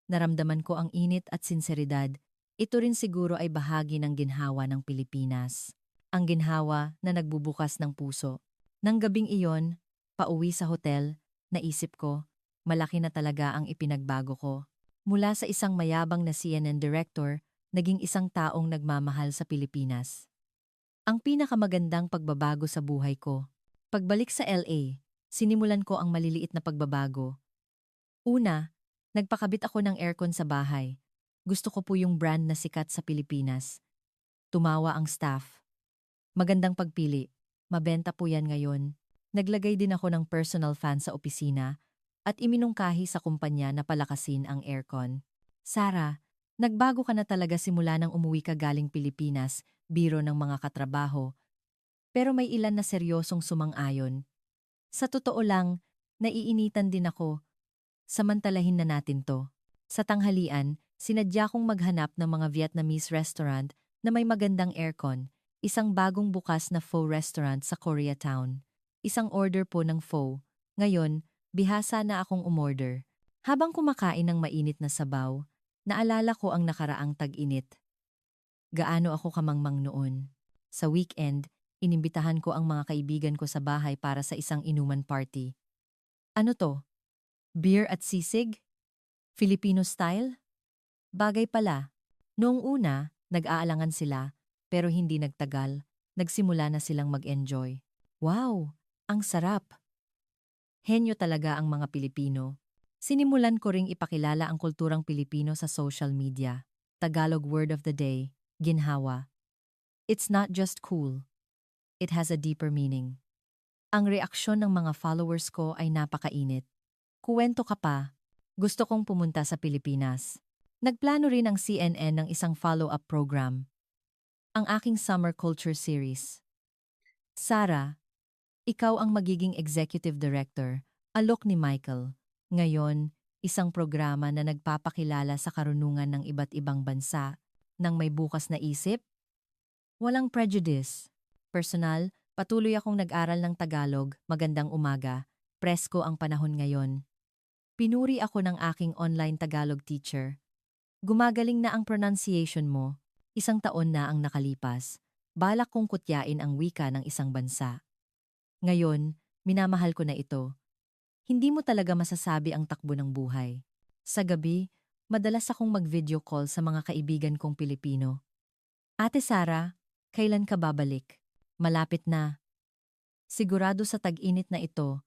Naramdaman ko ang init at sinseridad. Ito rin siguro ay bahagi ng ginhawa ng Pilipinas. Ang ginhawa na nagbubukas ng puso. Nang gabing iyon, pauwi sa hotel, naisip ko, malaki na talaga ang ipinagbago ko. Mula sa isang mayabang na CNN director, naging isang taong nagmamahal sa Pilipinas. Ang pinakamagandang pagbabago sa buhay ko. Pagbalik sa LA, sinimulan ko ang maliliit na pagbabago. Una, nagpakabit ako ng aircon sa bahay. Gusto ko po yung brand na sikat sa Pilipinas. Tumawa ang staff. Magandang pagpili. Mabenta po yan ngayon. Naglagay din ako ng personal fan sa opisina at iminungkahi sa kumpanya na palakasin ang aircon. Sarah, nagbago ka na talaga simula nang umuwi ka galing Pilipinas, biro ng mga katrabaho. Pero may ilan na seryosong sumang-ayon. Sa totoo lang, naiinitan din ako. Samantalahin na natin to. Sa tanghalian, sinadya kong maghanap ng mga Vietnamese restaurant na may magandang aircon, isang bagong bukas na pho restaurant sa Koreatown. Isang order po ng pho. Ngayon, bihasa na akong umorder. Habang kumakain ng mainit na sabaw, naalala ko ang nakaraang tag-init. Gaano ako kamangmang noon. Sa weekend, inimbitahan ko ang mga kaibigan ko sa bahay para sa isang inuman party. Ano to? Beer at sisig? Filipino style? Bagay pala. Noong una, nag-aalangan sila, pero hindi nagtagal. Nagsimula na silang mag-enjoy. Wow! Ang sarap! Henyo talaga ang mga Pilipino. Sinimulan ko ring ipakilala ang kulturang Pilipino sa social media. Tagalog word of the day, ginhawa. It's not just cool. It has a deeper meaning. Ang reaksyon ng mga followers ko ay napakainit. Kuwento ka pa. Gusto kong pumunta sa Pilipinas. Nagplano rin ang CNN ng isang follow-up program. Ang aking summer culture series. Sarah, ikaw ang magiging executive director, alok ni Michael. Ngayon, isang programa na nagpapakilala sa karunungan ng iba't ibang bansa nang may bukas na isip. Walang prejudice. Personal, patuloy akong nag-aral ng Tagalog, magandang umaga, presko ang panahon ngayon. Pinuri ako ng aking online Tagalog teacher. Gumagaling na ang pronunciation mo, 1 taon na ang nakalipas. Balak kong kutyain ang wika ng isang bansa. Ngayon, minamahal ko na ito. Hindi mo talaga masasabi ang takbo ng buhay. Sa gabi, madalas akong mag-video call sa mga kaibigan kong Pilipino. Ate Sara, kailan ka babalik? Malapit na. Sigurado sa tag-init na ito,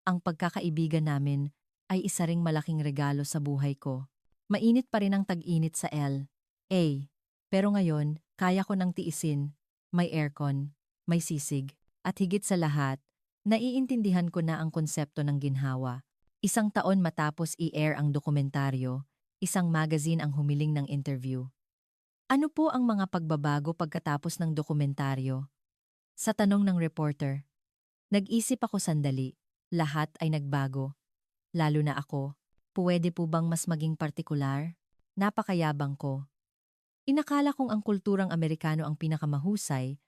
ang pagkakaibigan namin ay isa ring malaking regalo sa buhay ko. Mainit pa rin ang tag-init sa LA. Pero ngayon, kaya ko nang tiisin. May aircon, may sisig, at higit sa lahat, naiintindihan ko na ang konsepto ng ginhawa. 1 taon matapos i-air ang dokumentaryo, isang magazine ang humiling ng interview. Ano po ang mga pagbabago pagkatapos ng dokumentaryo? Sa tanong ng reporter, nag-isip ako sandali, lahat ay nagbago. Lalo na ako, pwede po bang mas maging partikular? Napakayabang ko. Inakala kong ang kulturang Amerikano ang pinakamahusay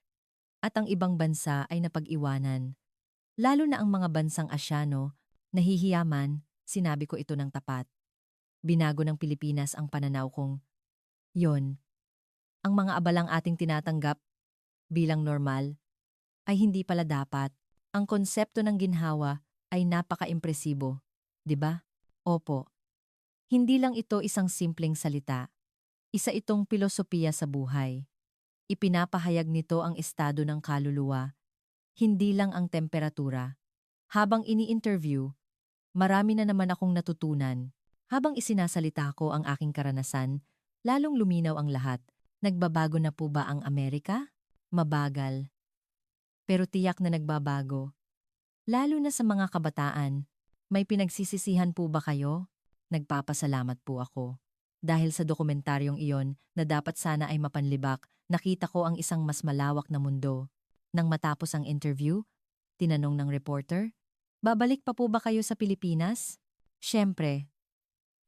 at ang ibang bansa ay napag-iwanan. Lalo na ang mga bansang Asyano, nahihiyaman, sinabi ko ito ng tapat. Binago ng Pilipinas ang pananaw kong, yon, ang mga abalang ating tinatanggap bilang normal, ay hindi pala dapat. Ang konsepto ng ginhawa ay napaka-impresibo, di ba? Opo. Hindi lang ito isang simpleng salita. Isa itong pilosopiya sa buhay. Ipinapahayag nito ang estado ng kaluluwa, hindi lang ang temperatura. Habang ini-interview, marami na naman akong natutunan. Habang isinasalita ko ang aking karanasan, lalong luminaw ang lahat. Nagbabago na po ba ang Amerika? Mabagal. Pero tiyak na nagbabago. Lalo na sa mga kabataan. May pinagsisisihan po ba kayo? Nagpapasalamat po ako. Dahil sa dokumentaryong iyon na dapat sana ay mapanlibak, nakita ko ang isang mas malawak na mundo. Nang matapos ang interview, tinanong ng reporter, babalik pa po ba kayo sa Pilipinas? Siyempre,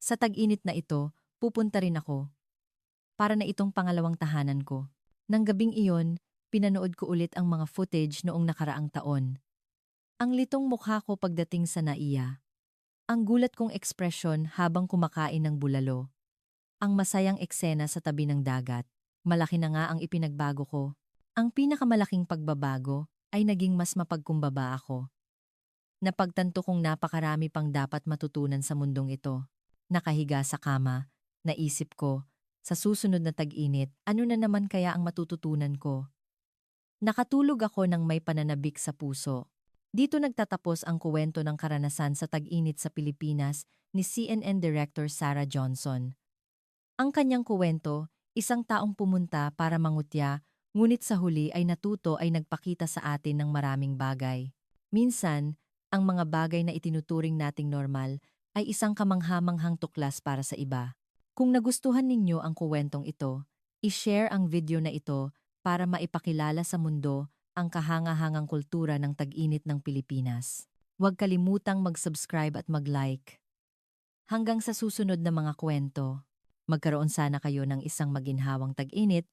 sa tag-init na ito, pupunta rin ako. Para na itong pangalawang tahanan ko. Nang gabing iyon, pinanood ko ulit ang mga footage noong nakaraang taon. Ang litong mukha ko pagdating sa NAIA. Ang gulat kong ekspresyon habang kumakain ng bulalo. Ang masayang eksena sa tabi ng dagat. Malaki na nga ang ipinagbago ko. Ang pinakamalaking pagbabago ay naging mas mapagkumbaba ako. Napagtanto kong napakarami pang dapat matutunan sa mundong ito. Nakahiga sa kama, naisip ko, sa susunod na tag-init, ano na naman kaya ang matututunan ko? Nakatulog ako ng may pananabik sa puso. Dito nagtatapos ang kuwento ng karanasan sa tag-init sa Pilipinas ni CNN Director Sarah Johnson. Ang kanyang kuwento, isang taong pumunta para mangutya, ngunit sa huli ay natuto ay nagpakita sa atin ng maraming bagay. Minsan, ang mga bagay na itinuturing nating normal ay isang kamanghamanghang tuklas para sa iba. Kung nagustuhan ninyo ang kuwentong ito, i-share ang video na ito para maipakilala sa mundo ang kahangahangang kultura ng tag-init ng Pilipinas. Huwag kalimutang mag-subscribe at mag-like. Hanggang sa susunod na mga kwento, magkaroon sana kayo ng isang maginhawang tag-init